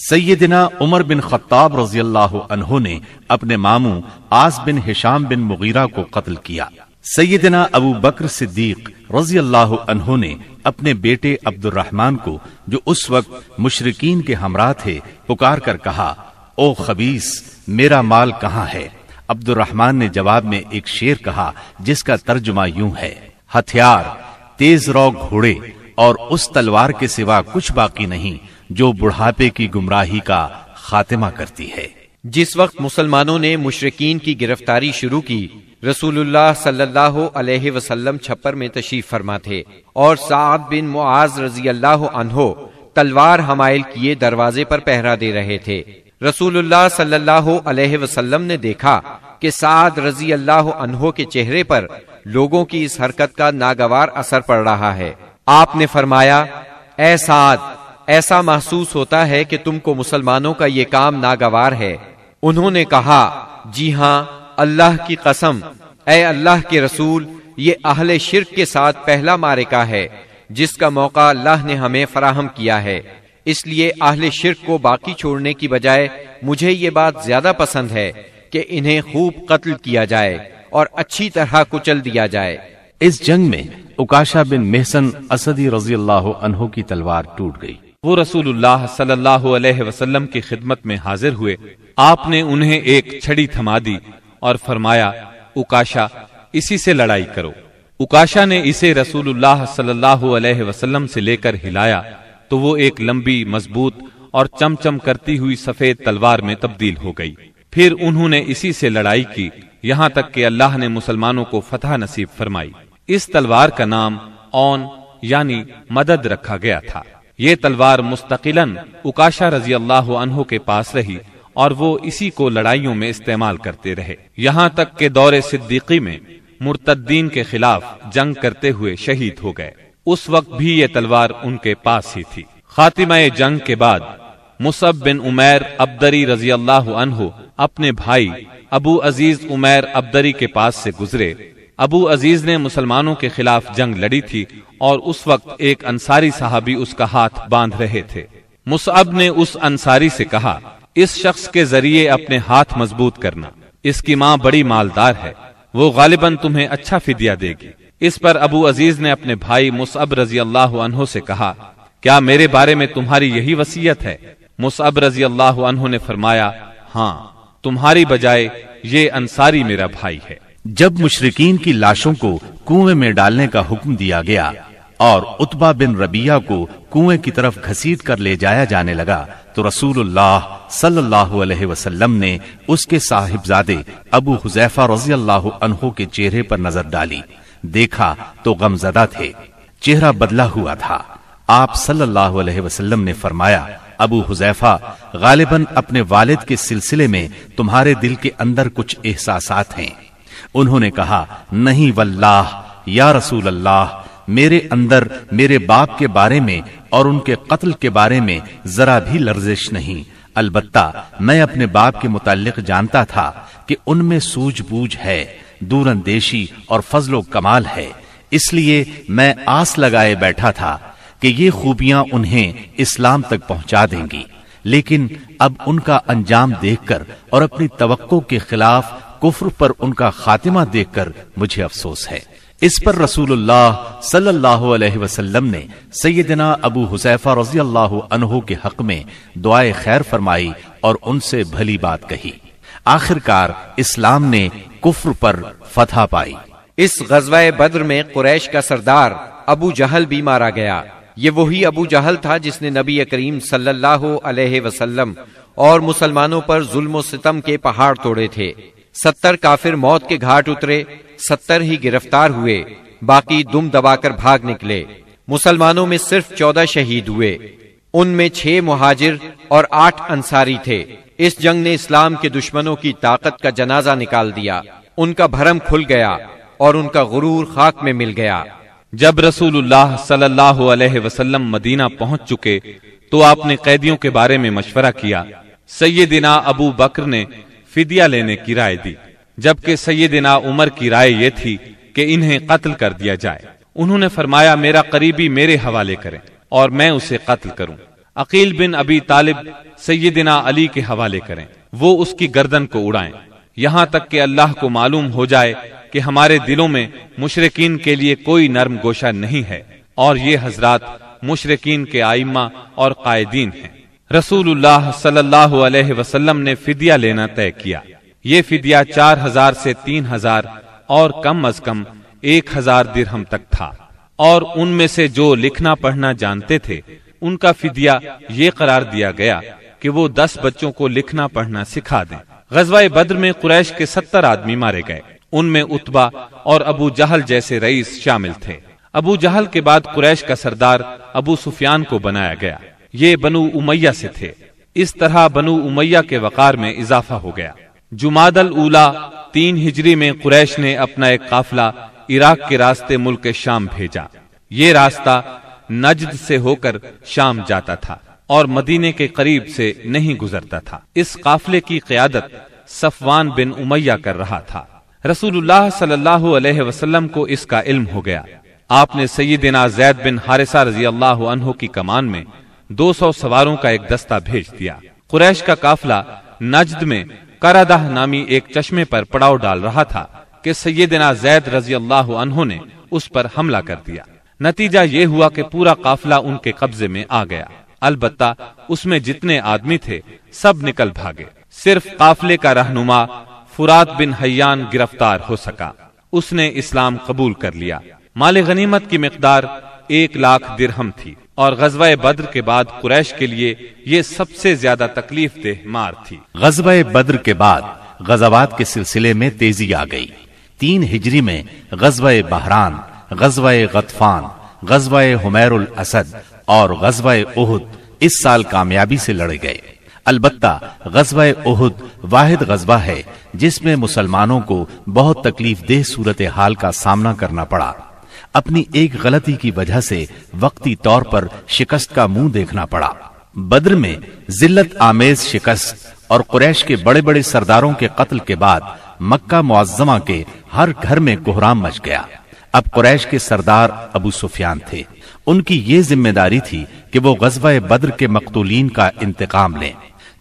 سیدنا عمر بن خطاب رضی اللہ عنہ نے اپنے ماموں عاص بن ہشام بن مغیرہ کو قتل کیا۔ سیدنا ابو بکر صدیق رضی اللہ عنہ نے اپنے بیٹے عبد الرحمن کو، جو اس وقت مشرکین کے ہمراہ تھے، پکار کر کہا، او خبیث، میرا مال کہاں ہے؟ عبد الرحمن نے جواب میں ایک شعر کہا جس کا ترجمہ یوں ہے، ہتھیار، تیز رو گھوڑے اور اس تلوار کے سوا کچھ باقی نہیں جو بڑھاپے کی گمراہی کا خاتمہ کرتی ہے۔ جس وقت مسلمانوں نے مشرکین کی گرفتاری شروع کی، رسول اللہ صلی اللہ علیہ وسلم چھپر میں تشریف فرما تھے اور سعد بن معاذ رضی اللہ عنہ تلوار حمائل کیے دروازے پر پہرا دے رہے تھے۔ رسول اللہ صلی اللہ علیہ وسلم نے دیکھا کہ سعد رضی اللہ عنہ کے چہرے پر لوگوں کی اس حرکت کا ناگوار اثر پڑ رہا ہے۔ آپ نے فرمایا، اے سعد، ایسا محسوس ہوتا ہے کہ تم کو مسلمانوں کا یہ کام ناگوار ہے۔ انہوں نے کہا، جی ہاں، اللہ کی قسم، اے اللہ کے رسول، یہ اہل شرک کے ساتھ پہلا معرکہ ہے جس کا موقع اللہ نے ہمیں فراہم کیا ہے، اس لیے اہل شرک کو باقی چھوڑنے کی بجائے مجھے یہ بات زیادہ پسند ہے کہ انہیں خوب قتل کیا جائے اور اچھی طرح کچل دیا جائے۔ اس جنگ میں عکاشہ بن محسن اسدی رضی اللہ عنہ کی تلوار ٹوٹ گئی۔ وہ رسول اللہ صلی اللہ علیہ وسلم کی خدمت میں حاضر ہوئے۔ آپ نے انہیں ایک چھڑی تھما دی اور فرمایا، عکاشہ، اسی سے لڑائی کرو۔ عکاشہ نے اسے رسول اللہ صلی اللہ علیہ وسلم سے لے کر ہلایا تو وہ ایک لمبی، مضبوط اور چمچم کرتی ہوئی سفید تلوار میں تبدیل ہو گئی۔ پھر انہوں نے اسی سے لڑائی کی یہاں تک کہ اللہ نے مسلمانوں کو فتح نصیب فرمائی۔ اس تلوار کا نام اون یعنی مدد رکھا گیا تھا۔ یہ تلوار مستقلاً عکاشہ رضی اللہ عنہ کے پاس رہی اور وہ اسی کو لڑائیوں میں استعمال کرتے رہے، یہاں تک کہ دور صدیقی میں مرتدین کے خلاف جنگ کرتے ہوئے شہید ہو گئے۔ اس وقت بھی یہ تلوار ان کے پاس ہی تھی۔ خاتمہ جنگ کے بعد مصعب بن عمیر ابدری رضی اللہ عنہ اپنے بھائی ابو عزیز عمیر ابدری کے پاس سے گزرے۔ ابو عزیز نے مسلمانوں کے خلاف جنگ لڑی تھی اور اس وقت ایک انصاری صحابی اس کا ہاتھ باندھ رہے تھے۔ مصعب نے اس انصاری سے کہا، اس شخص کے ذریعے اپنے ہاتھ مضبوط کرنا۔ اس کی ماں بڑی مالدار ہے، وہ غالباً تمہیں اچھا فدیہ دے گی۔ اس پر ابو عزیز نے اپنے بھائی مصعب رضی اللہ عنہ سے کہا، کیا میرے بارے میں تمہاری یہی وصیت ہے؟ مصعب رضی اللہ عنہ نے فرمایا، ہاں، تمہاری بجائے یہ انصاری میرا بھائی ہے۔ جب مشرکین کی لاشوں کو کنویں میں ڈالنے کا حکم دیا گیا اور عتبہ بن ربیہ کو کنویں کی طرف گھسیٹ کر لے جایا جانے لگا تو رسول اللہ صلی اللہ علیہ وسلم نے اس کے صاحبزادے ابو حذیفہ رضی اللہ عنہ کے چہرے پر نظر ڈالی، دیکھا تو غمزدہ تھے، چہرہ بدلا ہوا تھا۔ آپ صلی اللہ علیہ وسلم نے فرمایا، ابو حذیفہ، غالباً اپنے والد کے سلسلے میں تمہارے دل کے اندر کچھ احساسات ہیں۔ انہوں نے کہا، نہیں واللہ یا رسول اللہ، میرے اندر میرے باپ کے بارے میں اور ان کے قتل کے بارے میں ذرا بھی لرزش نہیں، البتہ میں اپنے باپ کے متعلق جانتا تھا کہ ان میں سوجھ بوجھ ہے، دور اندیشی اور فضل و کمال ہے، اس لیے میں آس لگائے بیٹھا تھا کہ یہ خوبیاں انہیں اسلام تک پہنچا دیں گی، لیکن اب ان کا انجام دیکھ کر اور اپنی توقع کے خلاف کفر پر ان کا خاتمہ دیکھ کر مجھے افسوس ہے۔ اس پر رسول اللہ صلی اللہ علیہ وسلم نے سیدنا ابو حذیفہ رضی اللہ عنہ کے حق میں دعائے خیر فرمائی اور ان سے بھلی بات کہی۔ آخر کار اسلام نے کفر پر فتح پائی۔ اس غزوہ بدر میں قریش کا سردار ابو جہل بھی مارا گیا۔ یہ وہی ابو جہل تھا جس نے نبی کریم صلی اللہ علیہ وسلم اور مسلمانوں پر ظلم و ستم کے پہاڑ توڑے تھے۔ 70 کافر موت کے گھاٹ اترے، 70 ہی گرفتار ہوئے، باقی دم دبا کر بھاگ نکلے۔ مسلمانوں میں صرف 14 شہید ہوئے، ان میں 6 مہاجر اور 8 انصاری تھے۔ اس جنگ نے اسلام کے دشمنوں کی طاقت کا جنازہ نکال دیا، ان کا بھرم کھل گیا اور ان کا غرور خاک میں مل گیا۔ جب رسول اللہ صلی اللہ علیہ وسلم مدینہ پہنچ چکے تو آپ نے قیدیوں کے بارے میں مشورہ کیا۔ سیدنا ابو بکر نے فدیہ لینے کی رائے دی، جبکہ سیدنا عمر کی رائے یہ تھی کہ انہیں قتل کر دیا جائے۔ انہوں نے فرمایا، میرا قریبی میرے حوالے کریں اور میں اسے قتل کروں۔ عقیل بن ابی طالب سیدنا علی کے حوالے کریں، وہ اس کی گردن کو اڑائیں، یہاں تک کہ اللہ کو معلوم ہو جائے کہ ہمارے دلوں میں مشرکین کے لیے کوئی نرم گوشہ نہیں ہے، اور یہ حضرات مشرکین کے ائمہ اور قائدین ہیں۔ رسول اللہ صلی اللہ علیہ وسلم نے فدیہ لینا طے کیا۔ یہ فدیہ 4000 سے 3000 اور کم از کم 1000 درہم تک تھا، اور ان میں سے جو لکھنا پڑھنا جانتے تھے ان کا فدیہ یہ قرار دیا گیا کہ وہ 10 بچوں کو لکھنا پڑھنا سکھا دیں۔ غزوہ بدر میں قریش کے 70 آدمی مارے گئے، ان میں عتبہ اور ابو جہل جیسے رئیس شامل تھے۔ ابو جہل کے بعد قریش کا سردار ابو سفیان کو بنایا گیا، یہ بنو امیہ سے تھے۔ اس طرح بنو امیہ کے وقار میں اضافہ ہو گیا۔ جمادی الاولی 3 ہجری میں قریش نے اپنا ایک قافلہ عراق کے راستے ملک شام بھیجا۔ یہ راستہ نجد سے ہو کر شام جاتا تھا اور مدینے کے قریب سے نہیں گزرتا تھا۔ اس قافلے کی قیادت صفوان بن امیہ کر رہا تھا۔ رسول اللہ صلی اللہ علیہ وسلم کو اس کا علم ہو گیا۔ آپ نے سیدنا زید بن حارثہ رضی اللہ عنہ کی کمان میں 200 سواروں کا ایک دستہ بھیج دیا۔ قریش کا قافلہ نجد میں قردہ نامی ایک چشمے پر پڑاؤ ڈال رہا تھا کہ سیدنا زید رضی اللہ عنہ نے اس پر حملہ کر دیا۔ نتیجہ یہ ہوا کہ پورا قافلہ ان کے قبضے میں آ گیا، البتہ اس میں جتنے آدمی تھے سب نکل بھاگے۔ صرف قافلے کا رہنما فرات بن حیان گرفتار ہو سکا، اس نے اسلام قبول کر لیا۔ مال غنیمت کی مقدار 1,00,000 درہم تھی، اور غزوہ بدر کے بعد قریش کے لیے یہ سب سے زیادہ تکلیف دہ مار تھی۔ غزوہ بدر کے بعد غزوات کے سلسلے میں تیزی آ گئی۔ 3 ہجری میں غزوہ بحران، غزوہ غطفان، غزوہ حمیر الاسد اور غزوہ احد اس سال کامیابی سے لڑے گئے۔ البتہ غزوہ احد واحد غزوہ ہے جس میں مسلمانوں کو بہت تکلیف دہ صورتحال کا سامنا کرنا پڑا۔ اپنی ایک غلطی کی وجہ سے وقتی طور پر شکست کا منہ دیکھنا پڑا۔ بدر میں ذلت آمیز شکست اور قریش کے بڑے بڑے سرداروں کے قتل کے بعد مکہ معظمہ کے ہر گھر میں کوہرام مچ گیا۔ اب قریش کے سردار ابو سفیان تھے، ان کی یہ ذمہ داری تھی کہ وہ غزوہ بدر کے مقتولین کا انتقام لیں۔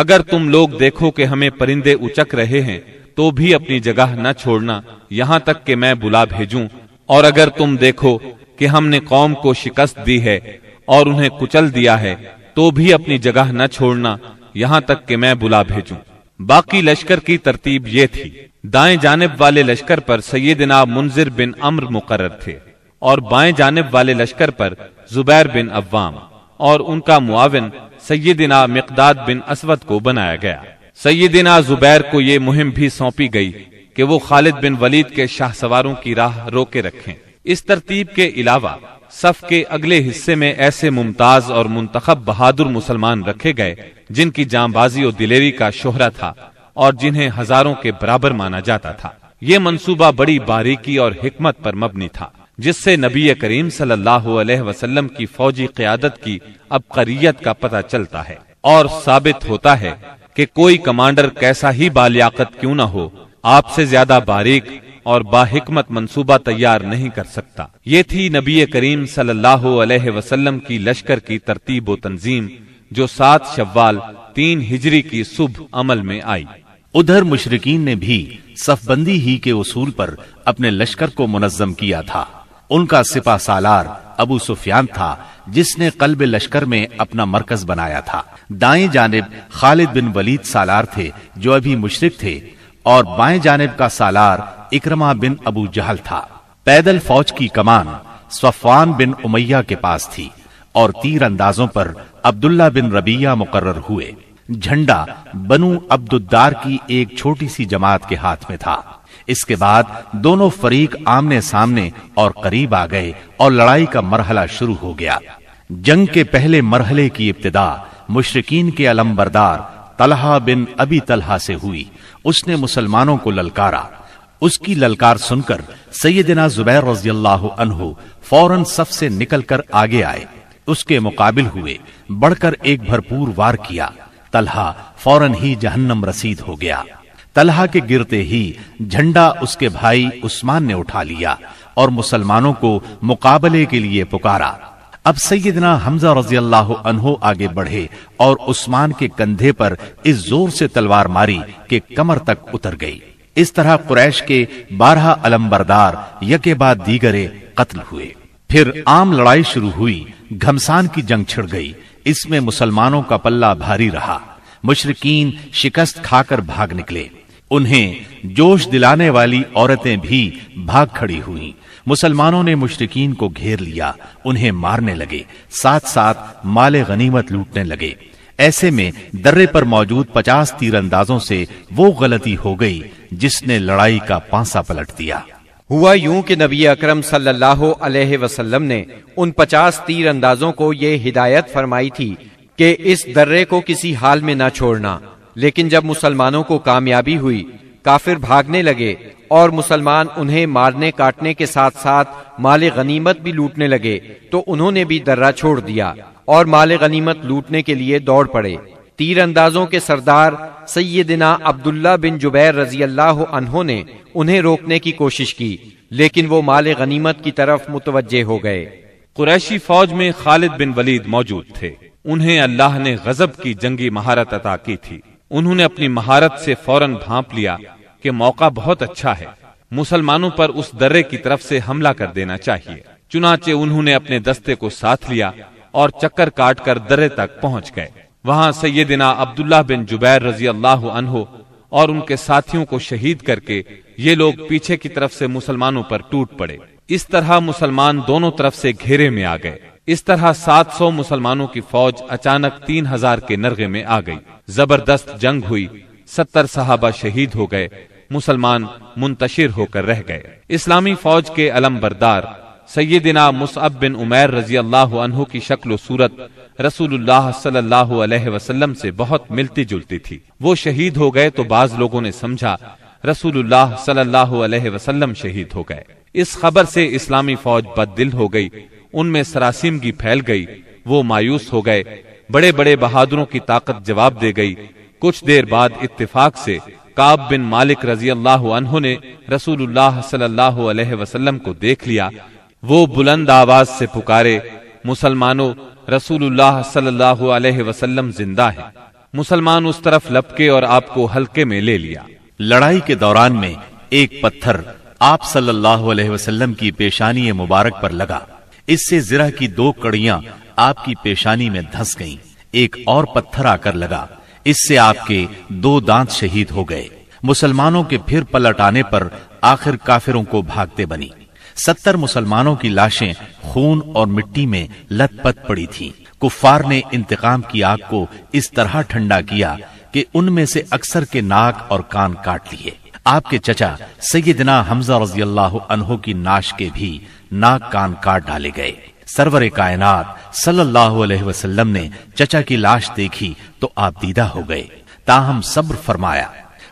اگر تم لوگ دیکھو کہ ہمیں پرندے اچک رہے ہیں تو بھی اپنی جگہ نہ چھوڑنا یہاں تک کہ میں بلا بھیجوں، اور اگر تم دیکھو کہ ہم نے قوم کو شکست دی ہے اور انہیں کچل دیا ہے تو بھی اپنی جگہ نہ چھوڑنا یہاں تک کہ میں بلا بھیجوں۔ باقی لشکر کی ترتیب یہ تھی: دائیں جانب والے لشکر پر سیدنا منذر بن عمرو مقرر تھے، اور بائیں جانب والے لشکر پر زبیر بن عوام، اور ان کا معاون سیدنا مقداد بن اسود کو بنایا گیا۔ سیدنا زبیر کو یہ مہم بھی سونپی گئی کہ وہ خالد بن ولید کے شاہ سواروں کی راہ روکے رکھیں۔ اس ترتیب کے علاوہ صف کے اگلے حصے میں ایسے ممتاز اور منتخب بہادر مسلمان رکھے گئے جن کی جانبازی اور دلیری کا شہرہ تھا اور جنہیں ہزاروں کے برابر مانا جاتا تھا۔ یہ منصوبہ بڑی باریکی اور حکمت پر مبنی تھا، جس سے نبی کریم صلی اللہ علیہ وسلم کی فوجی قیادت کی عبقریت کا پتہ چلتا ہے، اور ثابت ہوتا ہے کہ کوئی کمانڈر کیسا ہی بالیاقت کیوں نہ ہو، آپ سے زیادہ باریک اور باحکمت منصوبہ تیار نہیں کر سکتا۔ یہ تھی نبی کریم صلی اللہ علیہ وسلم کی لشکر کی ترتیب و تنظیم، جو 7 شوال 3 ہجری کی صبح عمل میں آئی۔ ادھر مشرکین نے بھی صف بندی ہی کے اصول پر اپنے لشکر کو منظم کیا تھا۔ ان کا سپہ سالار ابو سفیان تھا، جس نے قلب لشکر میں اپنا مرکز بنایا تھا۔ دائیں جانب خالد بن ولید سالار تھے، جو ابھی مشرک تھے، اور بائیں جانب کا سالار اکرمہ بن ابو جہل تھا۔ پیدل فوج کی کمان صفوان بن امیہ کے پاس تھی، اور تیر اندازوں پر عبداللہ بن ربیہ مقرر ہوئے۔ جھنڈا بنو عبد الدار کی ایک چھوٹی سی جماعت کے ہاتھ میں تھا۔ اس کے بعد دونوں فریق آمنے سامنے اور قریب آ گئے، اور لڑائی کا مرحلہ شروع ہو گیا۔ جنگ کے پہلے مرحلے کی ابتدا مشرکین کے علمبردار طلحہ بن ابی طلحہ سے ہوئی۔ اس نے مسلمانوں کو للکارا۔ اس کی للکار سن کر سیدنا زبیر رضی اللہ عنہ فوراً صف سے نکل کر آگے آئے، اس کے مقابل ہوئے، بڑھ کر ایک بھرپور وار کیا۔ طلحہ فوراً ہی جہنم رسید ہو گیا۔ طلحہ کے گرتے ہی جھنڈا اس کے بھائی عثمان نے اٹھا لیا اور مسلمانوں کو مقابلے کے لیے پکارا۔ اب سیدنا حمزہ رضی اللہ عنہ آگے بڑھے اور عثمان کے کندھے پر اس زور سے تلوار ماری کہ کمر تک اتر گئی۔ اس طرح قریش کے 12 علمبردار یکے بعد دیگرے قتل ہوئے۔ پھر عام لڑائی شروع ہوئی۔ گھمسان کی جنگ چھڑ گئی۔ اس میں مسلمانوں کا پلہ بھاری رہا۔ مشرکین شکست کھا کر بھاگ نکلے۔ انہیں جوش دلانے والی عورتیں بھی بھاگ کھڑی ہوئیں۔ مسلمانوں نے مشرکین کو گھیر لیا، انہیں مارنے لگے، ساتھ ساتھ مال غنیمت لوٹنے لگے۔ ایسے میں درے پر موجود 50 تیر اندازوں سے وہ غلطی ہو گئی جس نے لڑائی کا پانسا پلٹ دیا۔ ہوا یوں کہ نبی اکرم صلی اللہ علیہ وسلم نے ان 50 تیر اندازوں کو یہ ہدایت فرمائی تھی کہ اس درے کو کسی حال میں نہ چھوڑنا، لیکن جب مسلمانوں کو کامیابی ہوئی، کافر بھاگنے لگے اور مسلمان انہیں مارنے کاٹنے کے ساتھ ساتھ مال غنیمت بھی لوٹنے لگے، تو انہوں نے بھی درہ چھوڑ دیا اور مال غنیمت لوٹنے کے لیے دوڑ پڑے۔ تیر اندازوں کے سردار سیدنا عبداللہ بن جبیر رضی اللہ عنہ نے انہیں روکنے کی کوشش کی، لیکن وہ مال غنیمت کی طرف متوجہ ہو گئے۔ قریشی فوج میں خالد بن ولید موجود تھے۔ انہیں اللہ نے غضب کی جنگی مہارت عطا کی تھی۔ انہوں نے اپنی مہارت سے فوراً بھانپ لیا کہ موقع بہت اچھا ہے، مسلمانوں پر اس درے کی طرف سے حملہ کر دینا چاہیے۔ چنانچہ انہوں نے اپنے دستے کو ساتھ لیا اور چکر کاٹ کر درے تک پہنچ گئے۔ وہاں سیدنا عبداللہ بن جبیر رضی اللہ عنہ اور ان کے ساتھیوں کو شہید کر کے یہ لوگ پیچھے کی طرف سے مسلمانوں پر ٹوٹ پڑے۔ اس طرح مسلمان دونوں طرف سے گھیرے میں آ گئے۔ اس طرح 700 مسلمانوں کی فوج اچانک 3000 کے نرغے میں آ گئی۔ زبردست جنگ ہوئی، 70 صحابہ شہید ہو گئے، مسلمان منتشر ہو کر رہ گئے۔ اسلامی فوج کے علمبردار سیدنا مصعب بن عمیر رضی اللہ عنہ کی شکل و صورت رسول اللہ صلی اللہ علیہ وسلم سے بہت ملتی جلتی تھی۔ وہ شہید ہو گئے تو بعض لوگوں نے سمجھا رسول اللہ صلی اللہ علیہ وسلم شہید ہو گئے۔ اس خبر سے اسلامی فوج بد دل ہو گئی، ان میں سراسیمگی پھیل گئی، وہ مایوس ہو گئے۔ بڑے بڑے بہادروں کی طاقت جواب دے گئی۔ کچھ دیر بعد اتفاق سے کعب بن مالک رضی اللہ عنہ نے رسول اللہ صلی اللہ علیہ وسلم کو دیکھ لیا۔ وہ بلند آواز سے پکارے، مسلمانوں، رسول اللہ صلی اللہ علیہ وسلم زندہ ہیں۔ مسلمان اس طرف لپکے اور آپ کو حلقے میں لے لیا۔ لڑائی کے دوران میں ایک پتھر آپ صلی اللہ علیہ وسلم کی پیشانی مبارک پر لگا، اس سے زرہ کی 2 کڑیاں آپ کی پیشانی میں دھنس گئیں۔ ایک اور پتھر آ کر لگا، اس سے آپ کے 2 دانت شہید ہو گئے۔ مسلمانوں کے پھر پلٹ آنے پر آخر کافروں کو بھاگتے بنی۔ 70 مسلمانوں کی لاشیں خون اور مٹی میں لت پت پڑی تھیں۔ کفار نے انتقام کی آگ کو اس طرح ٹھنڈا کیا کہ ان میں سے اکثر کے ناک اور کان کاٹ لیے۔ آپ کے چچا سیدنا حمزہ رضی اللہ عنہ کی ناش کے بھی ناک کان کاٹ ڈالے گئے۔ سرور کائنات صلی اللہ علیہ وسلم نے چچا کی لاش دیکھی تو آپ دیدہ ہو گئے، تاہم صبر فرمایا۔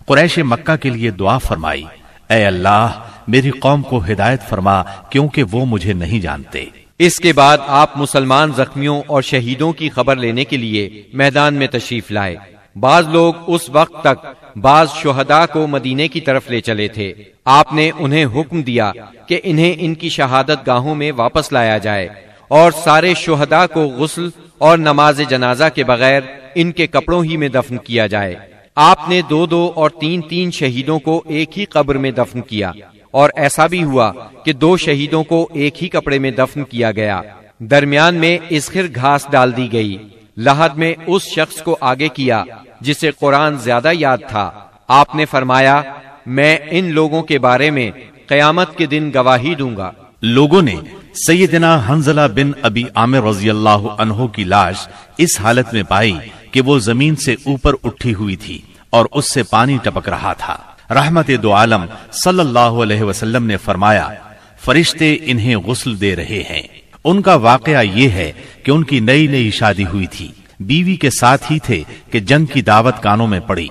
قریش مکہ کے لیے دعا فرمائی، اے اللہ میری قوم کو ہدایت فرما کیونکہ وہ مجھے نہیں جانتے۔ اس کے بعد آپ مسلمان زخمیوں اور شہیدوں کی خبر لینے کے لیے میدان میں تشریف لائے۔ بعض لوگ اس وقت تک بعض شہداء کو مدینے کی طرف لے چلے تھے۔ آپ نے انہیں حکم دیا کہ انہیں ان کی شہادت گاہوں میں واپس لایا جائے اور سارے شہداء کو غسل اور نماز جنازہ کے بغیر ان کے کپڑوں ہی میں دفن کیا جائے۔ آپ نے 2 اور 3 شہیدوں کو ایک ہی قبر میں دفن کیا، اور ایسا بھی ہوا کہ 2 شہیدوں کو ایک ہی کپڑے میں دفن کیا گیا۔ درمیان میں اسخر گھاس ڈال دی گئی۔ لحد میں اس شخص کو آگے کیا جسے قرآن زیادہ یاد تھا۔ آپ نے فرمایا، میں ان لوگوں کے بارے میں قیامت کے دن گواہی دوں گا۔ لوگوں نے سیدنا حنظلہ بن ابی عامر رضی اللہ عنہ کی لاش اس حالت میں پائی کہ وہ زمین سے اوپر اٹھی ہوئی تھی اور اس سے پانی ٹپک رہا تھا۔ رحمت دو عالم صلی اللہ علیہ وسلم نے فرمایا، فرشتے انہیں غسل دے رہے ہیں۔ ان کا واقعہ یہ ہے کہ ان کی نئی شادی ہوئی تھی، بیوی کے ساتھ ہی تھے کہ جنگ کی دعوت کانوں میں پڑی۔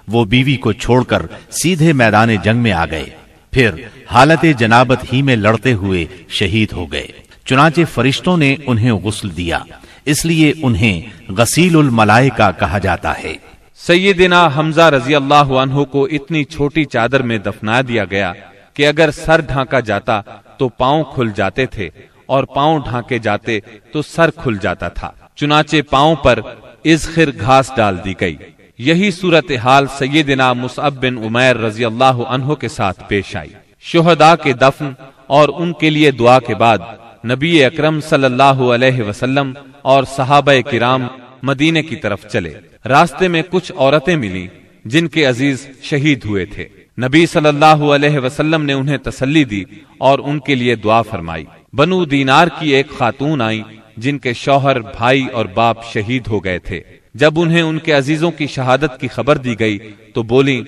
وہ بیوی کو چھوڑ کر سیدھے میدان جنگ میں آ گئے، پھر حالت جنابت ہی میں لڑتے ہوئے شہید ہو گئے۔ چنانچہ فرشتوں نے انہیں غسل دیا، اس لیے انہیں غسیل الملائکہ کہا جاتا ہے۔ سیدنا حمزہ رضی اللہ عنہ کو اتنی چھوٹی چادر میں دفنا دیا گیا کہ اگر سر ڈھانکا جاتا تو پاؤں کھل جاتے تھے اور پاؤں ڈھانکے جاتے تو سر کھل جاتا تھا۔ چنانچہ پاؤں پر اذخر گھاس ڈال دی گئی۔ یہی صورتحال سیدنا مصعب بن عمیر رضی اللہ عنہ کے ساتھ پیش آئی۔ شہداء کے دفن اور ان کے لیے دعا کے بعد نبی اکرم صلی اللہ علیہ وسلم اور صحابہ کرام مدینے کی طرف چلے۔ راستے میں کچھ عورتیں ملی جن کے عزیز شہید ہوئے تھے۔ نبی صلی اللہ علیہ وسلم نے انہیں تسلی دی اور ان کے لیے دعا فرمائی۔ بنو دینار کی ایک خاتون آئی جن کے شوہر، بھائی اور باپ شہید ہو گئے تھے۔ جب انہیں ان کے عزیزوں کی شہادت کی خبر دی گئی تو بولی،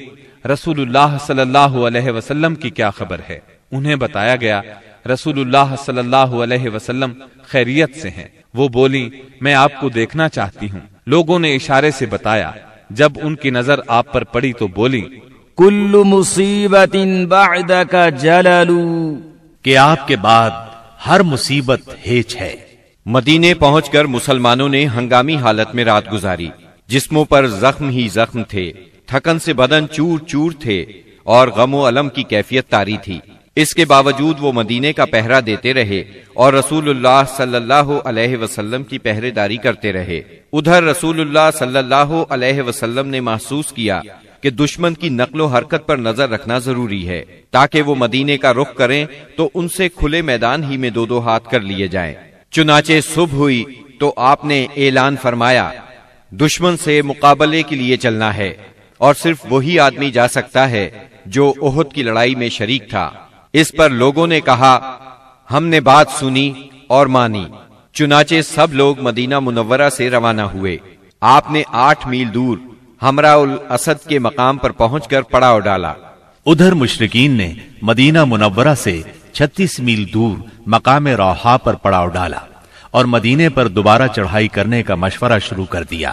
رسول اللہ صلی اللہ علیہ وسلم کی کیا خبر ہے؟ انہیں بتایا گیا رسول اللہ صلی اللہ علیہ وسلم خیریت سے ہیں۔ وہ بولی، میں آپ کو دیکھنا چاہتی ہوں۔ لوگوں نے اشارے سے بتایا۔ جب ان کی نظر آپ پر پڑی تو بولی، کل مصیبت بعدک جلل، کہ آپ کے بعد ہر مصیبت ہیچ ہے۔ مدینے پہنچ کر مسلمانوں نے ہنگامی حالت میں رات گزاری۔ جسموں پر زخم ہی زخم تھے، تھکن سے بدن چور چور تھے اور غم و الم کی کیفیت طاری تھی۔ اس کے باوجود وہ مدینے کا پہرا دیتے رہے اور رسول اللہ صلی اللہ علیہ وسلم کی پہرے داری کرتے رہے۔ ادھر رسول اللہ صلی اللہ علیہ وسلم نے محسوس کیا کہ دشمن کی نقل و حرکت پر نظر رکھنا ضروری ہے تاکہ وہ مدینے کا رخ کریں تو ان سے کھلے میدان ہی میں 2 ہاتھ کر لیے جائیں۔ چنانچہ صبح ہوئی تو آپ نے اعلان فرمایا، دشمن سے مقابلے کے لیے چلنا ہے، اور صرف وہی آدمی جا سکتا ہے جو احد کی لڑائی میں شریک تھا۔ اس پر لوگوں نے کہا، ہم نے بات سنی اور مانی۔ چنانچہ سب لوگ مدینہ منورہ سے روانہ ہوئے۔ آپ نے 8 میل دور حمراء الاسد کے مقام پر پہنچ کر پڑاؤ ڈالا۔ ادھر مشرکین نے مدینہ منورہ سے 36 میل دور مقام روحا پر پڑاؤ ڈالا اور مدینے پر دوبارہ چڑھائی کرنے کا مشورہ شروع کر دیا۔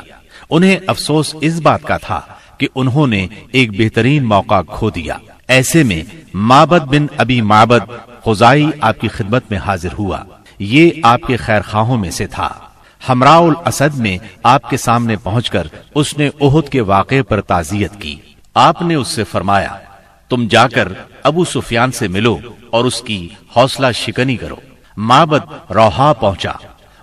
انہیں افسوس اس بات کا تھا کہ انہوں نے ایک بہترین موقع کھو دیا۔ ایسے میں معبد بن ابی معبد خزائی آپ کی خدمت میں حاضر ہوا۔ یہ آپ کے خیر خواہوں میں سے تھا۔ حمراء الاسد میں آپ کے سامنے پہنچ کر اس نے احد کے واقعے پر تعزیت کی۔ آپ نے اس سے فرمایا، تم جا کر ابو سفیان سے ملو اور اس کی حوصلہ شکنی کرو۔ معبد روحا پہنچا۔